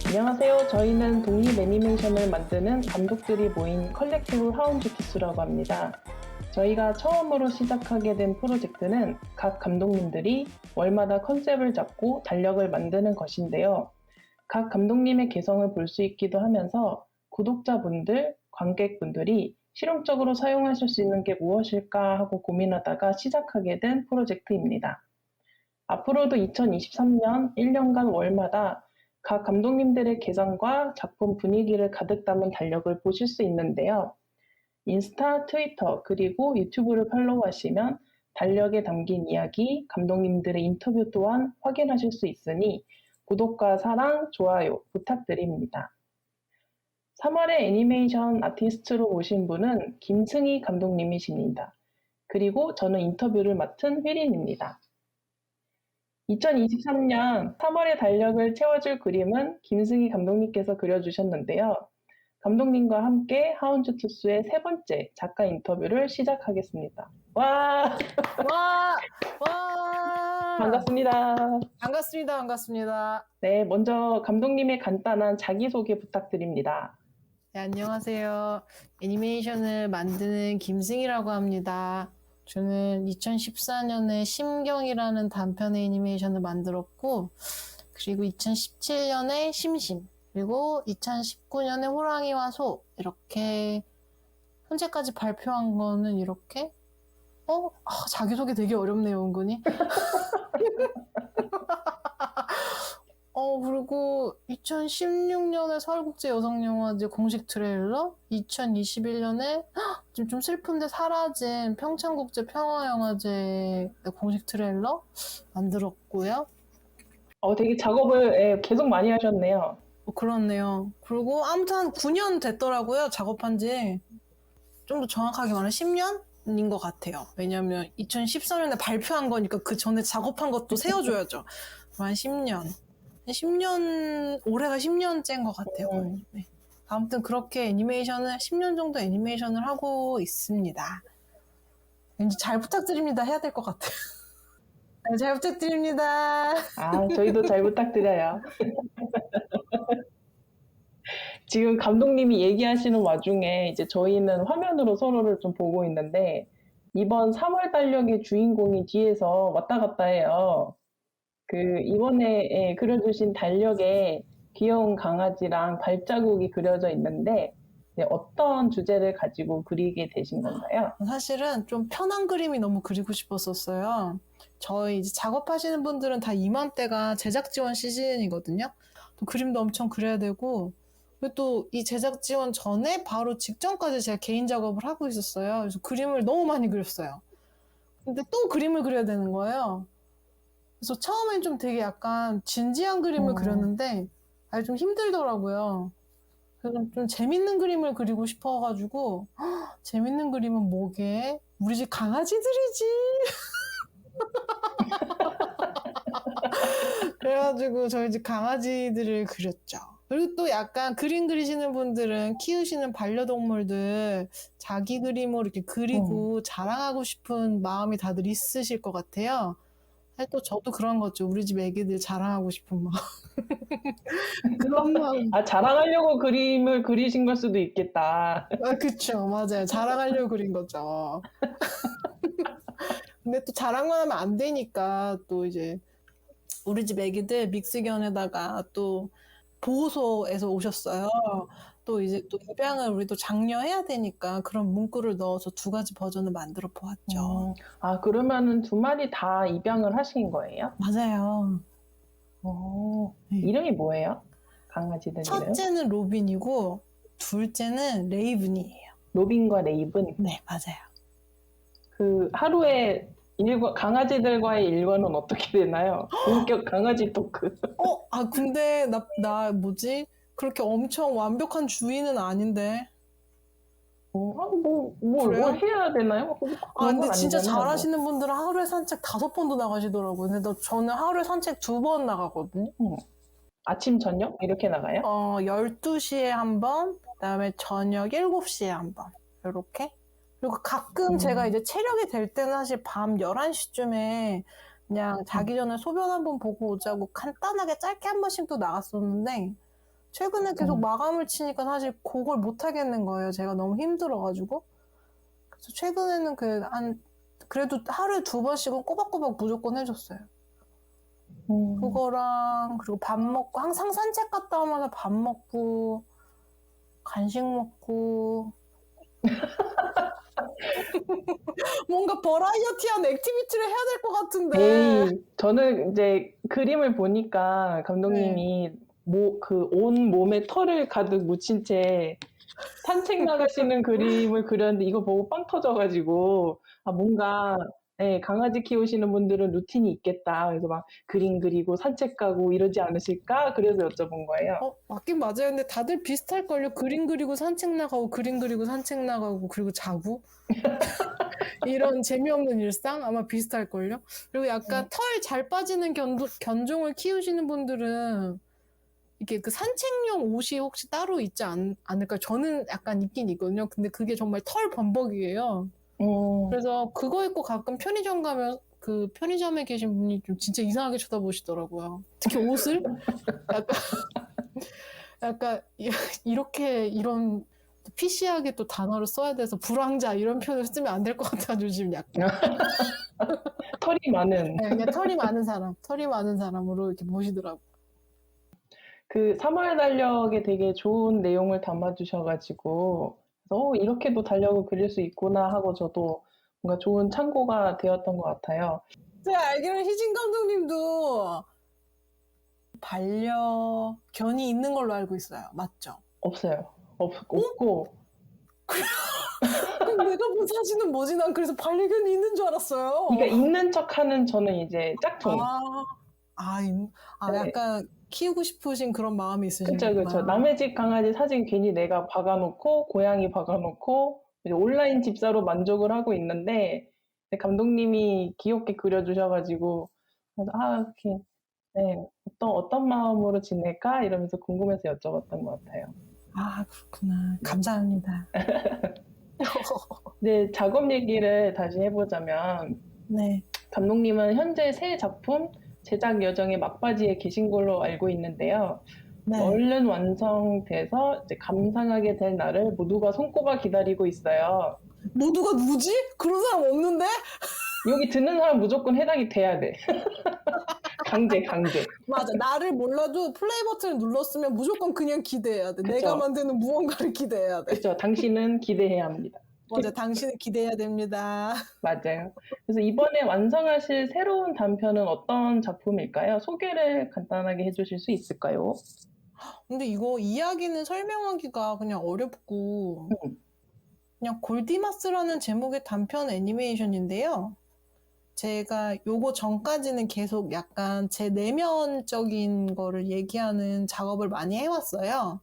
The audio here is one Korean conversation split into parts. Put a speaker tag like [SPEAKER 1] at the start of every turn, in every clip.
[SPEAKER 1] 안녕하세요. 저희는 독립 애니메이션을 만드는 감독들이 모인 컬렉티브 하운주투스라고 합니다. 저희가 처음으로 시작하게 된 프로젝트는 각 감독님들이 월마다 컨셉을 잡고 달력을 만드는 것인데요. 각 감독님의 개성을 볼 수 있기도 하면서 구독자분들, 관객분들이 실용적으로 사용하실 수 있는 게 무엇일까 하고 고민하다가 시작하게 된 프로젝트입니다. 앞으로도 2023년 1년간 월마다 각 감독님들의 개성과 작품 분위기를 가득 담은 달력을 보실 수 있는데요. 인스타, 트위터, 그리고 유튜브를 팔로우하시면 달력에 담긴 이야기, 감독님들의 인터뷰 또한 확인하실 수 있으니 구독과 사랑, 좋아요 부탁드립니다. 3월에 애니메이션 아티스트로 오신 분은 김승희 감독님이십니다. 그리고 저는 인터뷰를 맡은 휘린입니다. 2023년 3월의 달력을 채워줄 그림은 김승희 감독님께서 그려주셨는데요. 감독님과 함께 하운주투스의 세 번째 작가 인터뷰를 시작하겠습니다. 와,
[SPEAKER 2] 와! 와!
[SPEAKER 1] 반갑습니다.
[SPEAKER 2] 반갑습니다. 반갑습니다.
[SPEAKER 1] 네, 먼저 감독님의 간단한 자기소개 부탁드립니다.
[SPEAKER 2] 네, 안녕하세요. 애니메이션을 만드는 김승희라고 합니다. 저는 2014년에 심경이라는 단편 애니메이션을 만들었고, 그리고 2017년에 심심, 그리고 2019년에 호랑이와 소, 이렇게 현재까지 발표한 거는 이렇게 자기소개 되게 어렵네요, 은근히. 그리고 2016년에 서울국제 여성영화제 공식 트레일러, 2021년에 좀 슬픈데 사라진 평창국제 평화영화제 공식 트레일러 만들었고요.
[SPEAKER 1] 되게 작업을 계속 많이 하셨네요.
[SPEAKER 2] 그렇네요. 그리고 아무튼 한 9년 됐더라고요, 작업한 지. 좀 더 정확하게 말하면 10년인 것 같아요. 왜냐면 2013년에 발표한 거니까 그 전에 작업한 것도 세워줘야죠. 한 10년. 10년, 올해가 10년째인 것 같아요. 네. 아무튼 그렇게 10년 정도 애니메이션을 하고 있습니다. 왠지 잘 부탁드립니다. 해야 될 것 같아요. 네, 잘 부탁드립니다.
[SPEAKER 1] 저희도 잘 부탁드려요. 지금 감독님이 얘기하시는 와중에 이제 저희는 화면으로 서로를 좀 보고 있는데 이번 3월 달력의 주인공이 뒤에서 왔다 갔다 해요. 이번에 그려주신 달력에 귀여운 강아지랑 발자국이 그려져 있는데 어떤 주제를 가지고 그리게 되신 건가요?
[SPEAKER 2] 사실은 좀 편한 그림이 너무 그리고 싶었었어요. 저희 이제 작업하시는 분들은 다 이맘때가 제작 지원 시즌이거든요. 또 그림도 엄청 그려야 되고, 그리고 또 이 제작 지원 전에 바로 직전까지 제가 개인 작업을 하고 있었어요. 그래서 그림을 너무 많이 그렸어요. 근데 또 그림을 그려야 되는 거예요. 그래서 처음엔 좀 되게 약간 진지한 그림을 그렸는데, 좀 힘들더라고요. 그래서 좀 재밌는 그림을 그리고 싶어가지고, 재밌는 그림은 뭐게? 우리 집 강아지들이지. 그래가지고 저희 집 강아지들을 그렸죠. 그리고 또 약간 그림 그리시는 분들은 키우시는 반려동물들 자기 그림으로 이렇게 그리고 자랑하고 싶은 마음이 다들 있으실 것 같아요. 또 저도 그런 거죠. 우리 집 애기들 자랑하고 싶은 마음. 그런 마음.
[SPEAKER 1] 자랑하려고 그림을 그리신 걸 수도 있겠다.
[SPEAKER 2] 그쵸. 맞아요. 자랑하려고 그린 거죠. 근데 또 자랑만 하면 안 되니까 또 이제 우리 집 애기들 믹스견에다가 또 보호소에서 오셨어요. 또 이제 또 입양을 우리도 장려해야 되니까 그런 문구를 넣어서 2가지 버전을 만들어 보았죠.
[SPEAKER 1] 그러면은 2마리 다 입양을 하신 거예요?
[SPEAKER 2] 맞아요. 네.
[SPEAKER 1] 이름이 뭐예요? 강아지들 이름?
[SPEAKER 2] 첫째는 로빈이고 둘째는 레이븐이에요.
[SPEAKER 1] 로빈과 레이븐?
[SPEAKER 2] 네, 맞아요.
[SPEAKER 1] 하루에 강아지들과의 일과는 어떻게 되나요? 본격 강아지 토크.
[SPEAKER 2] 근데 나 뭐지? 그렇게 엄청 완벽한 주인은 아닌데. 그래요?
[SPEAKER 1] 뭘 해야 되나요?
[SPEAKER 2] 근데 진짜
[SPEAKER 1] 아니잖아요,
[SPEAKER 2] 잘하시는 분들은 하루에 산책 5번도 나가시더라고요. 근데 저는 하루에 산책 2번 나가거든요.
[SPEAKER 1] 아침, 저녁? 이렇게 나가요?
[SPEAKER 2] 12시에 한 번, 그다음에 저녁 7시에 한 번. 이렇게. 그리고 가끔 제가 이제 체력이 될 때는 사실 밤 11시쯤에 그냥 자기 전에 소변 한 번 보고 오자고 간단하게 짧게 한 번씩 또 나갔었는데 최근에 계속 마감을 치니까 사실 그걸 못 하겠는 거예요. 제가 너무 힘들어가지고. 그래서 최근에는 그래도 하루에 2번씩은 꼬박꼬박 무조건 해줬어요. 그거랑, 그리고 밥 먹고, 항상 산책 갔다 오면서 밥 먹고, 간식 먹고. 뭔가 버라이어티한 액티비티를 해야 될 것 같은데.
[SPEAKER 1] 에이, 저는 이제 그림을 보니까
[SPEAKER 2] 네.
[SPEAKER 1] 감독님이 온 몸에 털을 가득 묻힌 채 산책 나가시는 그림을 그렸는데 이거 보고 빵 터져가지고 뭔가 강아지 키우시는 분들은 루틴이 있겠다. 그래서 막 그림 그리고 산책 가고 이러지 않으실까? 그래서 여쭤본 거예요.
[SPEAKER 2] 맞긴 맞아요. 근데 다들 비슷할걸요. 그림 그리고 산책 나가고, 그림 그리고 산책 나가고, 그리고 자고. 이런 재미없는 일상? 아마 비슷할걸요. 그리고 약간 털 잘 빠지는 견종을 키우시는 분들은 이게 그 산책용 옷이 혹시 따로 있지 않을까요? 저는 약간 있긴 있거든요. 근데 그게 정말 털 범벅이에요. 그래서 그거 입고 가끔 편의점 가면 그 편의점에 계신 분이 좀 진짜 이상하게 쳐다보시더라고요. 특히 옷을 약간 이렇게 이런 피시하게 또 단어를 써야 돼서 불황자 이런 표현을 쓰면 안 될 것 같아가지고 지금 약간
[SPEAKER 1] 털이 많은.
[SPEAKER 2] 네, 그냥 털이 많은 사람으로 이렇게 보시더라고요.
[SPEAKER 1] 그 3월 달력에 되게 좋은 내용을 담아주셔가지고 이렇게도 달력을 그릴 수 있구나 하고 저도 뭔가 좋은 참고가 되었던 것 같아요.
[SPEAKER 2] 제가 알기로는 희진 감독님도 반려견이 있는 걸로 알고 있어요. 맞죠?
[SPEAKER 1] 없어요. 없고
[SPEAKER 2] 그럼 내가 본 사진은 뭐지? 난 그래서 반려견이 있는 줄 알았어요.
[SPEAKER 1] 그러니까 있는 척하는 저는 이제 짝퉁.
[SPEAKER 2] 네. 약간 키우고 싶으신 그런 마음이 있으시구나.
[SPEAKER 1] 그쵸. 남의 집 강아지 사진 괜히 내가 박아놓고 고양이 박아놓고 이제 온라인 집사로 만족을 하고 있는데 감독님이 귀엽게 그려주셔가지고 이렇게 어떤 마음으로 지낼까 이러면서 궁금해서 여쭤봤던 것 같아요.
[SPEAKER 2] 그렇구나. 감사합니다.
[SPEAKER 1] 이제 작업 얘기를 다시 해보자면
[SPEAKER 2] 네.
[SPEAKER 1] 감독님은 현재 새 작품 제작 여정의 막바지에 계신 걸로 알고 있는데요.
[SPEAKER 2] 네.
[SPEAKER 1] 얼른 완성돼서 이제 감상하게 될 날을 모두가 손꼽아 기다리고 있어요.
[SPEAKER 2] 모두가 누구지? 그런 사람 없는데?
[SPEAKER 1] 여기 듣는 사람 무조건 해당이 돼야 돼. 강제.
[SPEAKER 2] 맞아. 나를 몰라도 플레이 버튼을 눌렀으면 무조건 그냥 기대해야 돼.
[SPEAKER 1] 그쵸.
[SPEAKER 2] 내가 만드는 무언가를 기대해야 돼.
[SPEAKER 1] 그렇죠. 당신은 기대해야 합니다.
[SPEAKER 2] 맞아. 당신은 기대해야 됩니다.
[SPEAKER 1] 맞아요. 그래서 이번에 완성하실 새로운 단편은 어떤 작품일까요? 소개를 간단하게 해주실 수 있을까요?
[SPEAKER 2] 근데 이거 이야기는 설명하기가 그냥 어렵고 그냥 골디마스라는 제목의 단편 애니메이션인데요. 제가 요거 전까지는 계속 약간 제 내면적인 거를 얘기하는 작업을 많이 해왔어요.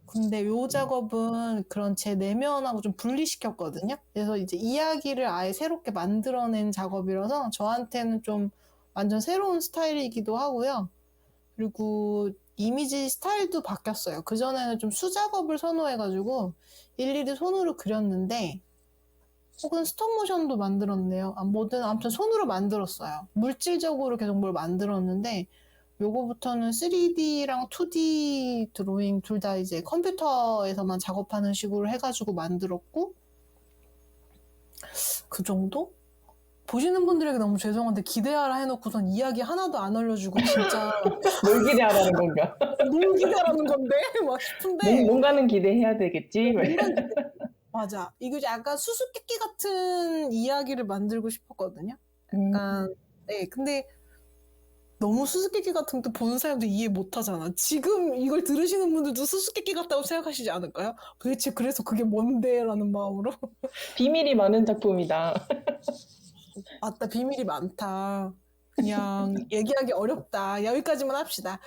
[SPEAKER 2] 근데 요 작업은 그런 제 내면하고 좀 분리시켰거든요. 그래서 이제 이야기를 아예 새롭게 만들어낸 작업이라서 저한테는 좀 완전 새로운 스타일이기도 하고요. 그리고 이미지 스타일도 바뀌었어요. 그전에는 좀 수작업을 선호해가지고 일일이 손으로 그렸는데 혹은 스톱모션도 만들었네요. 아무튼 손으로 만들었어요. 물질적으로 계속 뭘 만들었는데 요거부터는 3D랑 2D 드로잉 둘 다 이제 컴퓨터에서만 작업하는 식으로 해가지고 만들었고 그 정도? 보시는 분들에게 너무 죄송한데 기대하라 해놓고선 이야기 하나도 안 알려주고 진짜
[SPEAKER 1] 뭘 기대하라는 건가?
[SPEAKER 2] 뭘 기대하라는 건데? 막 싶은데
[SPEAKER 1] 뭔가는 기대해야 되겠지?
[SPEAKER 2] 맞아. 이거 약간 수수께끼 같은 이야기를 만들고 싶었거든요. 약간 네, 근데 너무 수수께끼 같은 또 보는 사람도 이해 못 하잖아. 지금 이걸 들으시는 분들도 수수께끼 같다고 생각하시지 않을까요? 도대체 그래서 그게 뭔데? 라는 마음으로.
[SPEAKER 1] 비밀이 많은 작품이다.
[SPEAKER 2] 맞다, 비밀이 많다. 그냥 얘기하기 어렵다. 여기까지만 합시다.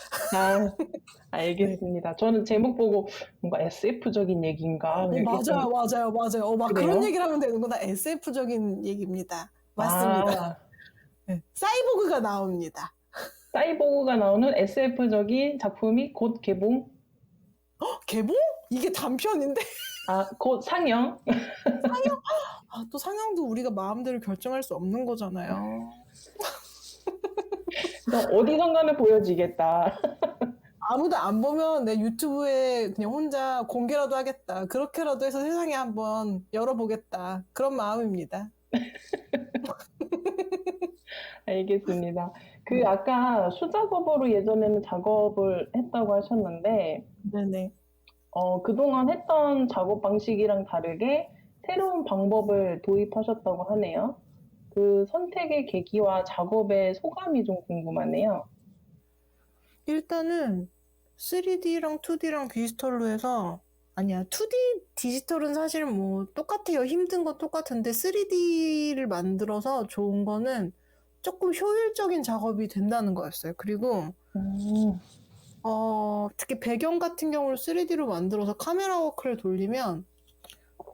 [SPEAKER 1] 알겠습니다. 저는 제목 보고 뭔가 SF적인 얘기인가?
[SPEAKER 2] 맞아요. 막
[SPEAKER 1] 그래요?
[SPEAKER 2] 그런 얘기를 하면 되는구나. SF적인 얘기입니다. 맞습니다. 네. 사이보그가 나옵니다.
[SPEAKER 1] 사이보그가 나오는 SF적인 작품이 곧 개봉?
[SPEAKER 2] 개봉? 이게 단편인데?
[SPEAKER 1] 곧 상영?
[SPEAKER 2] 또 상영도 우리가 마음대로 결정할 수 없는 거잖아요.
[SPEAKER 1] 어디선가는 보여지겠다.
[SPEAKER 2] 아무도 안 보면 내 유튜브에 그냥 혼자 공개라도 하겠다. 그렇게라도 해서 세상에 한번 열어보겠다. 그런 마음입니다.
[SPEAKER 1] 알겠습니다. 그 아까 수작업으로 예전에는 작업을 했다고 하셨는데,
[SPEAKER 2] 네네.
[SPEAKER 1] 그동안 했던 작업 방식이랑 다르게 새로운 방법을 도입하셨다고 하네요. 그 선택의 계기와 작업의 소감이 좀 궁금하네요.
[SPEAKER 2] 일단은 3D랑 2D랑 디지털로 해서 아니야 2D 디지털은 사실 뭐 똑같아요. 힘든 건 똑같은데 3D를 만들어서 좋은 거는 조금 효율적인 작업이 된다는 거였어요. 그리고
[SPEAKER 1] 음,
[SPEAKER 2] 특히 배경 같은 경우를 3D로 만들어서 카메라 워크를 돌리면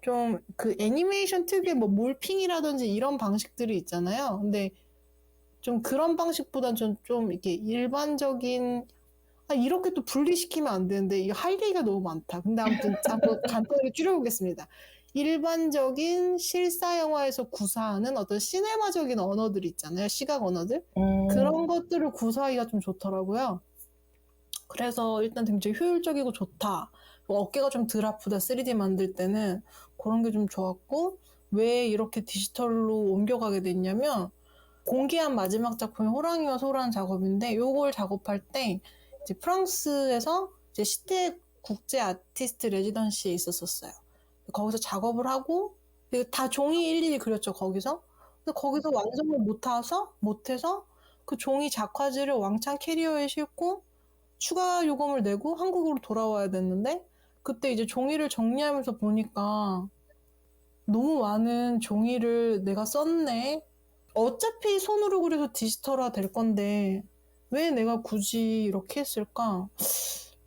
[SPEAKER 2] 좀 그 애니메이션 특유의 뭐 몰핑이라든지 이런 방식들이 있잖아요. 근데 좀 그런 방식보단 좀 이렇게 일반적인 이렇게 또 분리시키면 안 되는데 이 할 얘기가 너무 많다. 근데 아무튼 한번 간단하게 줄여보겠습니다. 일반적인 실사 영화에서 구사하는 어떤 시네마적인 언어들 있잖아요. 시각 언어들. 그런 것들을 구사하기가 좀 좋더라고요. 그래서 일단 굉장히 효율적이고 좋다. 어깨가 좀 덜 아프다. 3D 만들 때는 그런 게 좀 좋았고 왜 이렇게 디지털로 옮겨가게 됐냐면 공개한 마지막 작품이 호랑이와 소라는 작업인데 요걸 작업할 때 이제 프랑스에서 이제 시대 국제 아티스트 레지던시에 있었었어요. 거기서 작업을 하고 다 종이 일일이 그렸죠 거기서. 근데 거기서 완성을 못해서 그 종이 작화지를 왕창 캐리어에 싣고 추가 요금을 내고 한국으로 돌아와야 됐는데 그때 이제 종이를 정리하면서 보니까 너무 많은 종이를 내가 썼네. 어차피 손으로 그려서 디지털화 될 건데 왜 내가 굳이 이렇게 했을까?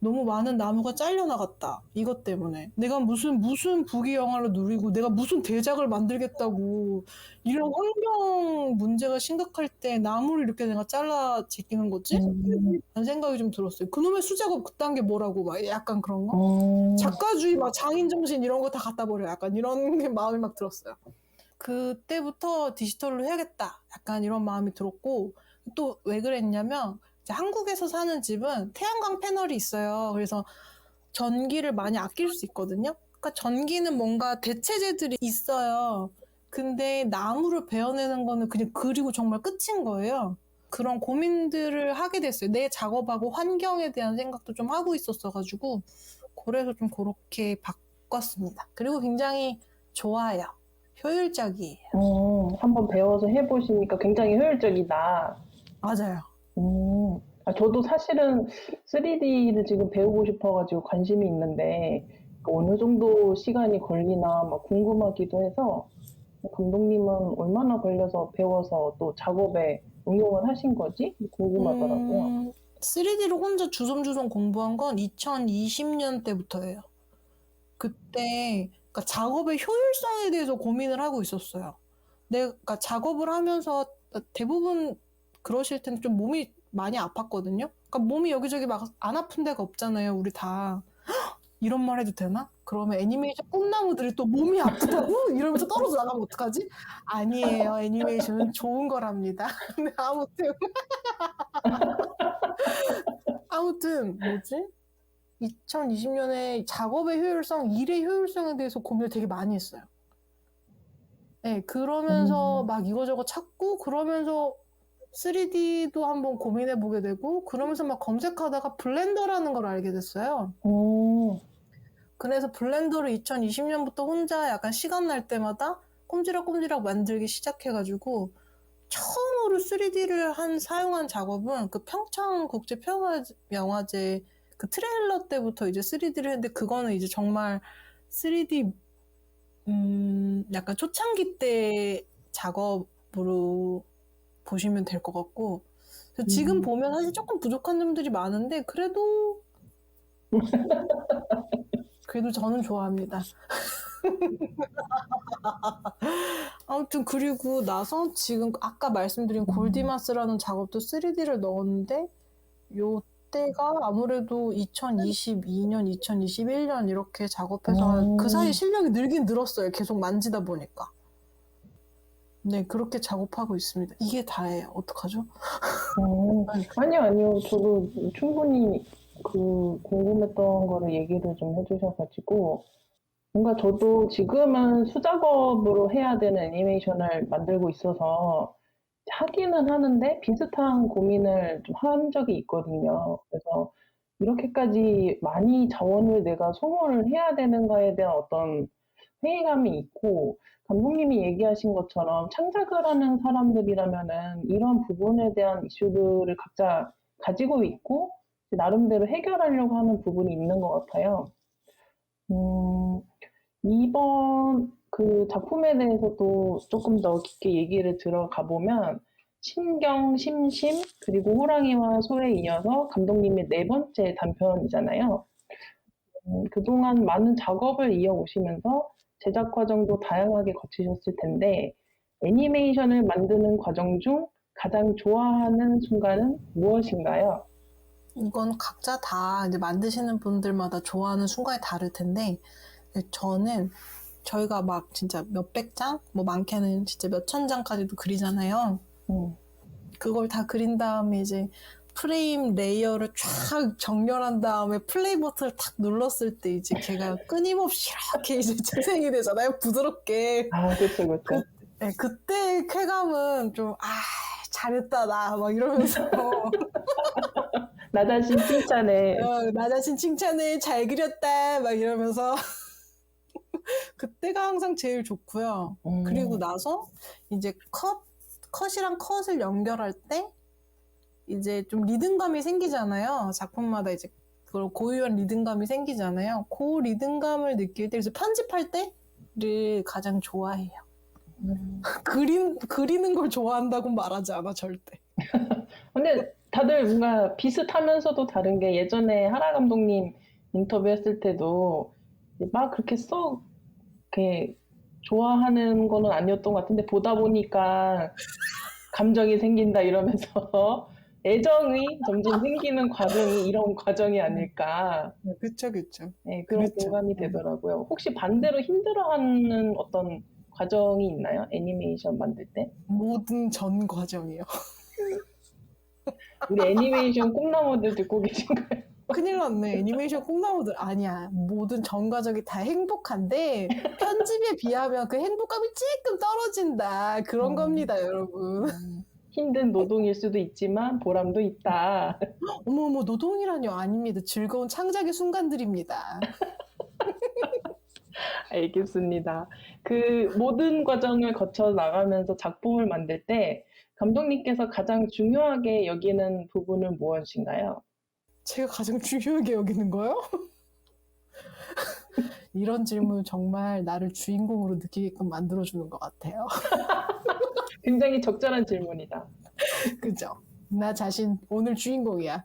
[SPEAKER 2] 너무 많은 나무가 잘려나갔다. 이것 때문에. 내가 무슨 부귀영화를 누리고 내가 무슨 대작을 만들겠다고 이런 환경 문제가 심각할 때 나무를 이렇게 내가 잘라 제끼는 거지? 라는 생각이 좀 들었어요. 그놈의 수작업 그딴 게 뭐라고 막 약간 그런 거? 작가주의 막 장인정신 이런 거 다 갖다 버려. 약간 이런 게 마음이 막 들었어요. 그때부터 디지털로 해야겠다. 약간 이런 마음이 들었고, 또 왜 그랬냐면, 이제 한국에서 사는 집은 태양광 패널이 있어요. 그래서 전기를 많이 아낄 수 있거든요. 그러니까 전기는 뭔가 대체제들이 있어요. 근데 나무를 베어내는 거는 그냥 그리고 정말 끝인 거예요. 그런 고민들을 하게 됐어요. 내 작업하고 환경에 대한 생각도 좀 하고 있었어가지고, 그래서 좀 그렇게 바꿨습니다. 그리고 굉장히 좋아요. 효율적이에요.
[SPEAKER 1] 한번 배워서 해보시니까 굉장히 효율적이다.
[SPEAKER 2] 맞아요.
[SPEAKER 1] 저도 사실은 3D를 지금 배우고 싶어가지고 관심이 있는데 어느 정도 시간이 걸리나 막 궁금하기도 해서 감독님은 얼마나 걸려서 배워서 또 작업에 응용을 하신 거지? 궁금하더라고요.
[SPEAKER 2] 3D로 혼자 주섬주섬 공부한 건 2020년 때부터예요. 그때 그러니까 작업의 효율성에 대해서 고민을 하고 있었어요. 내가 작업을 하면서 대부분 그러실 텐데 좀 몸이 많이 아팠거든요. 그러니까 몸이 여기저기 막 안 아픈 데가 없잖아요. 우리 다. 이런 말 해도 되나? 그러면 애니메이션 꿈나무들이 또 몸이 아프다고? 이러면서 떨어져 나가면 어떡하지? 아니에요. 애니메이션은 좋은 거랍니다. 근데 아무튼 뭐지? 2020년에 작업의 효율성, 일의 효율성에 대해서 고민을 되게 많이 했어요. 네, 그러면서 막 이거저거 찾고, 그러면서 3D도 한번 고민해 보게 되고, 그러면서 막 검색하다가 블렌더라는 걸 알게 됐어요. 그래서 블렌더를 2020년부터 혼자 약간 시간 날 때마다 꼼지락꼼지락 만들기 시작해가지고, 처음으로 3D를 사용한 작업은 그 평창국제평화영화제 그 트레일러 때부터 이제 3D를 했는데 그거는 이제 정말 3D 약간 초창기 때 작업으로 보시면 될 것 같고 지금 보면 사실 조금 부족한 점들이 많은데 그래도 저는 좋아합니다. 아무튼 그리고 나서 지금 아까 말씀드린 골디마스라는 작업도 3D를 넣었는데 요때가 아무래도 2022년, 2021년 이렇게 작업해서 그 사이 실력이 늘긴 늘었어요. 계속 만지다 보니까. 네, 그렇게 작업하고 있습니다. 이게 다예요. 어떡하죠?
[SPEAKER 1] 아니요. 저도 충분히 그 궁금했던 거를 얘기를 좀 해주셔가지고 뭔가 저도 지금은 수작업으로 해야 되는 애니메이션을 만들고 있어서 하기는 하는데 비슷한 고민을 좀 한 적이 있거든요. 그래서 이렇게까지 많이 자원을 내가 소모를 해야 되는가에 대한 어떤 회의감이 있고 감독님이 얘기하신 것처럼 창작을 하는 사람들이라면은 이런 부분에 대한 이슈들을 각자 가지고 있고 나름대로 해결하려고 하는 부분이 있는 것 같아요. 음, 이번 그 작품에 대해서도 조금 더 깊게 얘기를 들어가 보면 신경, 심심, 그리고 호랑이와 소에 이어서 감독님의 네 번째 단편이잖아요. 그동안 많은 작업을 이어오시면서 제작 과정도 다양하게 거치셨을 텐데 애니메이션을 만드는 과정 중 가장 좋아하는 순간은 무엇인가요?
[SPEAKER 2] 이건 각자 다 이제 만드시는 분들마다 좋아하는 순간이 다를 텐데, 저는 저희가 막 진짜 몇백 장? 뭐 많게는 진짜 몇천 장까지도 그리잖아요.
[SPEAKER 1] 음,
[SPEAKER 2] 그걸 다 그린 다음에 이제 프레임 레이어를 쫙 정렬한 다음에 플레이 버튼을 탁 눌렀을 때 이제 걔가 끊임없이 이렇게 이제 재생이 되잖아요. 부드럽게.
[SPEAKER 1] 아, 그쵸, 그쵸.
[SPEAKER 2] 네, 그때 쾌감은 좀, 잘했다, 나. 막 이러면서.
[SPEAKER 1] 나 자신 칭찬해.
[SPEAKER 2] 나 자신 칭찬해, 잘 그렸다. 막 이러면서. 그때가 항상 제일 좋고요. 그리고 나서 이제 컷이랑 컷을 연결할 때 이제 좀 리듬감이 생기잖아요. 작품마다 이제 그걸 고유한 리듬감이 생기잖아요. 그 리듬감을 느낄 때 이제 편집할 때를 가장 좋아해요. 그리는 걸 좋아한다고 말하지 않아, 절대.
[SPEAKER 1] 근데 다들 뭔가 비슷하면서도 다른 게 예전에 하라 감독님 인터뷰했을 때도 막 그렇게 썩 이렇게 좋아하는 거는 아니었던 것 같은데 보다 보니까 감정이 생긴다 이러면서 애정이 점점 생기는 과정이 이런 과정이 아닐까.
[SPEAKER 2] 그쵸, 그쵸.
[SPEAKER 1] 네, 그런
[SPEAKER 2] 그렇죠.
[SPEAKER 1] 공감이 되더라고요. 혹시 반대로 힘들어하는 어떤 과정이 있나요? 애니메이션 만들 때?
[SPEAKER 2] 모든 전 과정이요.
[SPEAKER 1] 우리 애니메이션 꿈나무들 듣고 계신가요?
[SPEAKER 2] 큰일 났네. 애니메이션 꿈나무들. 아니야. 모든 전 과정이 다 행복한데, 편집에 비하면 그 행복감이 조금 떨어진다. 그런 겁니다, 여러분.
[SPEAKER 1] 힘든 노동일 수도 있지만 보람도 있다.
[SPEAKER 2] 어머어머, 노동이라뇨. 아닙니다. 즐거운 창작의 순간들입니다.
[SPEAKER 1] 알겠습니다. 그 모든 과정을 거쳐 나가면서 작품을 만들 때 감독님께서 가장 중요하게 여기는 부분은 무엇인가요?
[SPEAKER 2] 제가 가장 중요하게 여기는 거요? 이런 질문 정말 나를 주인공으로 느끼게끔 만들어주는 것 같아요.
[SPEAKER 1] 굉장히 적절한 질문이다.
[SPEAKER 2] 그죠? 나 자신 오늘 주인공이야.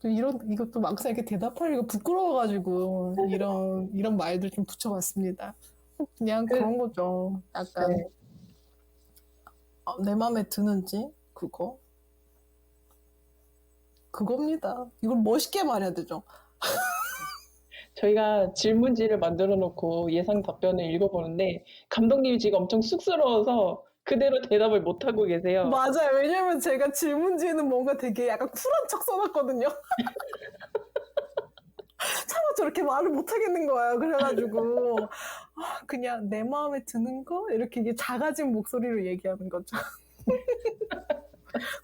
[SPEAKER 2] 또 이것도 막상 이렇게 대답하기가 부끄러워가지고 이런 말들 좀 붙여봤습니다. 그냥 그런 거죠. 약간
[SPEAKER 1] 네.
[SPEAKER 2] 내 마음에 드는지 그겁니다. 이걸 멋있게 말해야 되죠.
[SPEAKER 1] 저희가 질문지를 만들어 놓고 예상 답변을 읽어보는데 감독님이 지금 엄청 쑥스러워서 그대로 대답을 못하고 계세요.
[SPEAKER 2] 맞아요. 왜냐면 제가 질문지에는 뭔가 되게 약간 쿨한 척 써놨거든요. 차마 저렇게 말을 못하겠는 거예요. 그래가지고 그냥 내 마음에 드는 거? 이렇게 이게 작아진 목소리로 얘기하는 거죠.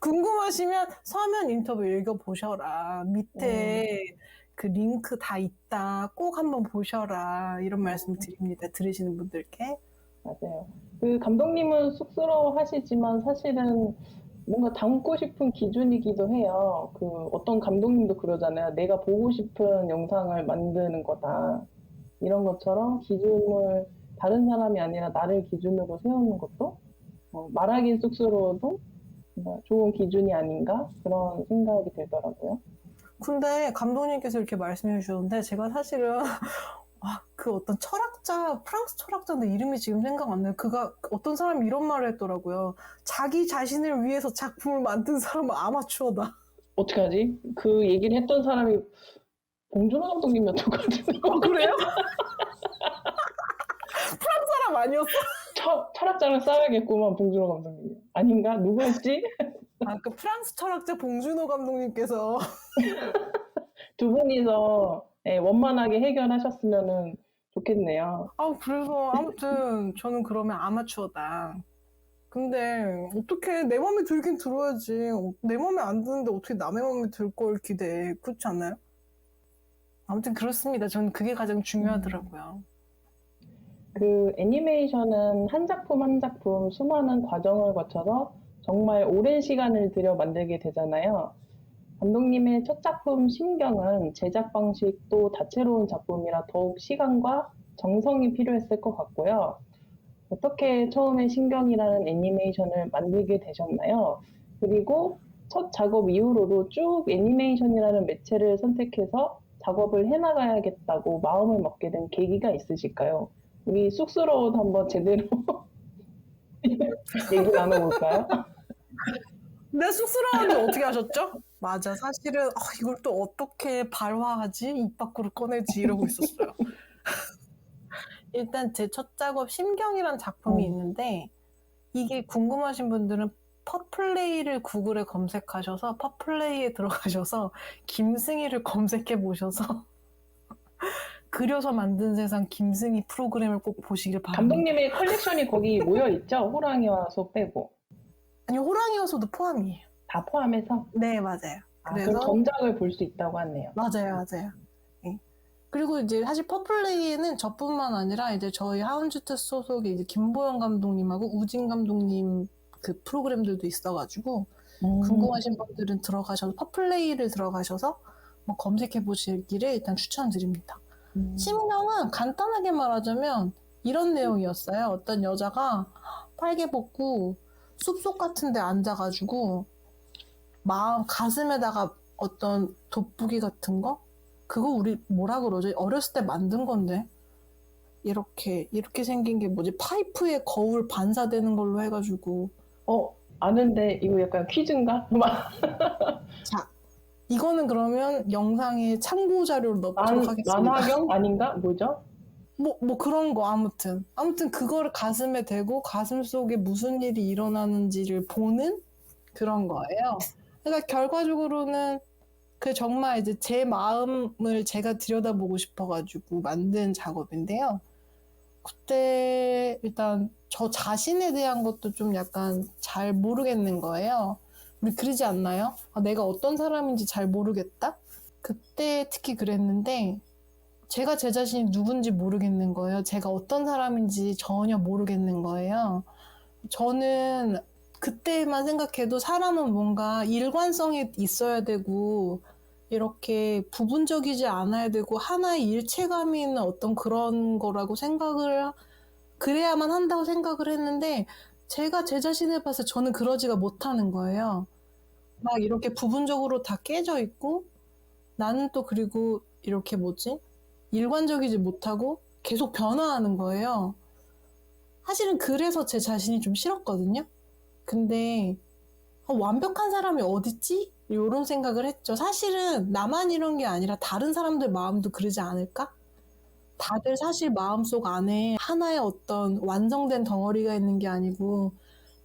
[SPEAKER 2] 궁금하시면 서면 인터뷰 읽어보셔라. 밑에 그 링크 다 있다. 꼭 한번 보셔라. 이런 말씀 드립니다. 들으시는 분들께.
[SPEAKER 1] 맞아요. 그 감독님은 쑥스러워하시지만 사실은 뭔가 담고 싶은 기준이기도 해요. 그 어떤 감독님도 그러잖아요. 내가 보고 싶은 영상을 만드는 거다. 이런 것처럼 기준을 다른 사람이 아니라 나를 기준으로 세우는 것도 말하긴 쑥스러워도 뭔가 좋은 기준이 아닌가 그런 생각이 들더라고요.
[SPEAKER 2] 근데 감독님께서 이렇게 말씀해 주셨는데 제가 사실은 그 어떤 철학자, 프랑스 철학자인데 이름이 지금 생각 안 나요. 그가 어떤 사람이 이런 말을 했더라고요. 자기 자신을 위해서 작품을 만든 사람은 아마추어다.
[SPEAKER 1] 어떡하지? 그 얘기를 했던 사람이 봉준호 감독님이었던 것 같은데.
[SPEAKER 2] 그래요? 프랑스 사람 아니었어?
[SPEAKER 1] 철학자랑 싸워야겠구만, 봉준호 감독님. 아닌가? 누구였지?
[SPEAKER 2] 그 프랑스 철학자 봉준호 감독님께서
[SPEAKER 1] 두 분이서 예, 원만하게 해결하셨으면 좋겠네요.
[SPEAKER 2] 그래서 아무튼 저는 그러면 아마추어다. 근데 어떻게 내 맘에 들긴 들어야지. 내 맘에 안 드는데 어떻게 남의 맘에 들 걸 기대해. 그렇지 않나요? 아무튼 그렇습니다. 저는 그게 가장 중요하더라고요.
[SPEAKER 1] 그 애니메이션은 한 작품 한 작품 수많은 과정을 거쳐서 정말 오랜 시간을 들여 만들게 되잖아요. 감독님의 첫 작품 심경은 제작 방식도 다채로운 작품이라 더욱 시간과 정성이 필요했을 것 같고요. 어떻게 처음에 신경이라는 애니메이션을 만들게 되셨나요? 그리고 첫 작업 이후로도 쭉 애니메이션이라는 매체를 선택해서 작업을 해나가야겠다고 마음을 먹게 된 계기가 있으실까요? 우리 쑥스러워도 한번 제대로 얘기 나눠볼까요?
[SPEAKER 2] 내 쑥스러운데 어떻게 하셨죠? 맞아. 사실은 이걸 또 어떻게 발화하지? 입 밖으로 꺼내지? 이러고 있었어요. 일단 제 첫 작업 심경이란 작품이 있는데 이게 궁금하신 분들은 퍼플레이를 구글에 검색하셔서 퍼플레이에 들어가셔서 김승희를 검색해 보셔서 그려서 만든 세상 김승희 프로그램을 꼭 보시길 바랍니다.
[SPEAKER 1] 감독님의 컬렉션이 거기 모여 있죠? 호랑이와 소 빼고.
[SPEAKER 2] 아니 호랑이여서도 포함이에요.
[SPEAKER 1] 다 포함해서?
[SPEAKER 2] 네 맞아요.
[SPEAKER 1] 그래서 전작을 볼 수 있다고 하네요.
[SPEAKER 2] 맞아요. 네. 그리고 이제 사실 퍼플레이에는 저뿐만 아니라 이제 저희 하운주트 소속의 이제 김보영 감독님하고 우진 감독님 그 프로그램들도 있어가지고 궁금하신 분들은 들어가셔서 퍼플레이를 들어가셔서 뭐 검색해 보시기를 일단 추천드립니다. 심경은 간단하게 말하자면 이런 내용이었어요. 어떤 여자가 빨개 벗고 숲속 같은 데 앉아가지고 가슴에다가 어떤 돋보기 같은 거? 그거 우리 뭐라 그러지? 어렸을 때 만든 건데. 이렇게 생긴 게 뭐지? 파이프에 거울 반사되는 걸로 해가지고.
[SPEAKER 1] 아는데 이거 약간 퀴즈인가?
[SPEAKER 2] 자, 이거는 그러면 영상에 참고 자료로 넣도록 하겠습니다.
[SPEAKER 1] 만화경 아닌가? 뭐죠?
[SPEAKER 2] 뭐 그런 거 아무튼 그거를 가슴에 대고 가슴 속에 무슨 일이 일어나는지를 보는 그런 거예요. 그러니까 결과적으로는 그 정말 이제 제 마음을 제가 들여다보고 싶어가지고 만든 작업인데요. 그때 일단 저 자신에 대한 것도 좀 약간 잘 모르겠는 거예요. 우리 그러지 않나요? 내가 어떤 사람인지 잘 모르겠다? 그때 특히 그랬는데 제가 제 자신이 누군지 모르겠는 거예요. 제가 어떤 사람인지 전혀 모르겠는 거예요. 저는 그때만 생각해도 사람은 뭔가 일관성이 있어야 되고 이렇게 부분적이지 않아야 되고 하나의 일체감이 있는 어떤 그런 거라고 그래야만 한다고 생각을 했는데 제가 제 자신을 봤을 때 저는 그러지가 못하는 거예요. 막 이렇게 부분적으로 다 깨져 있고 나는 또 그리고 이렇게 일관적이지 못하고 계속 변화하는 거예요. 사실은 그래서 제 자신이 좀 싫었거든요. 근데 완벽한 사람이 어딨지? 이런 생각을 했죠. 사실은 나만 이런 게 아니라 다른 사람들 마음도 그러지 않을까? 다들 사실 마음속 안에 하나의 어떤 완성된 덩어리가 있는 게 아니고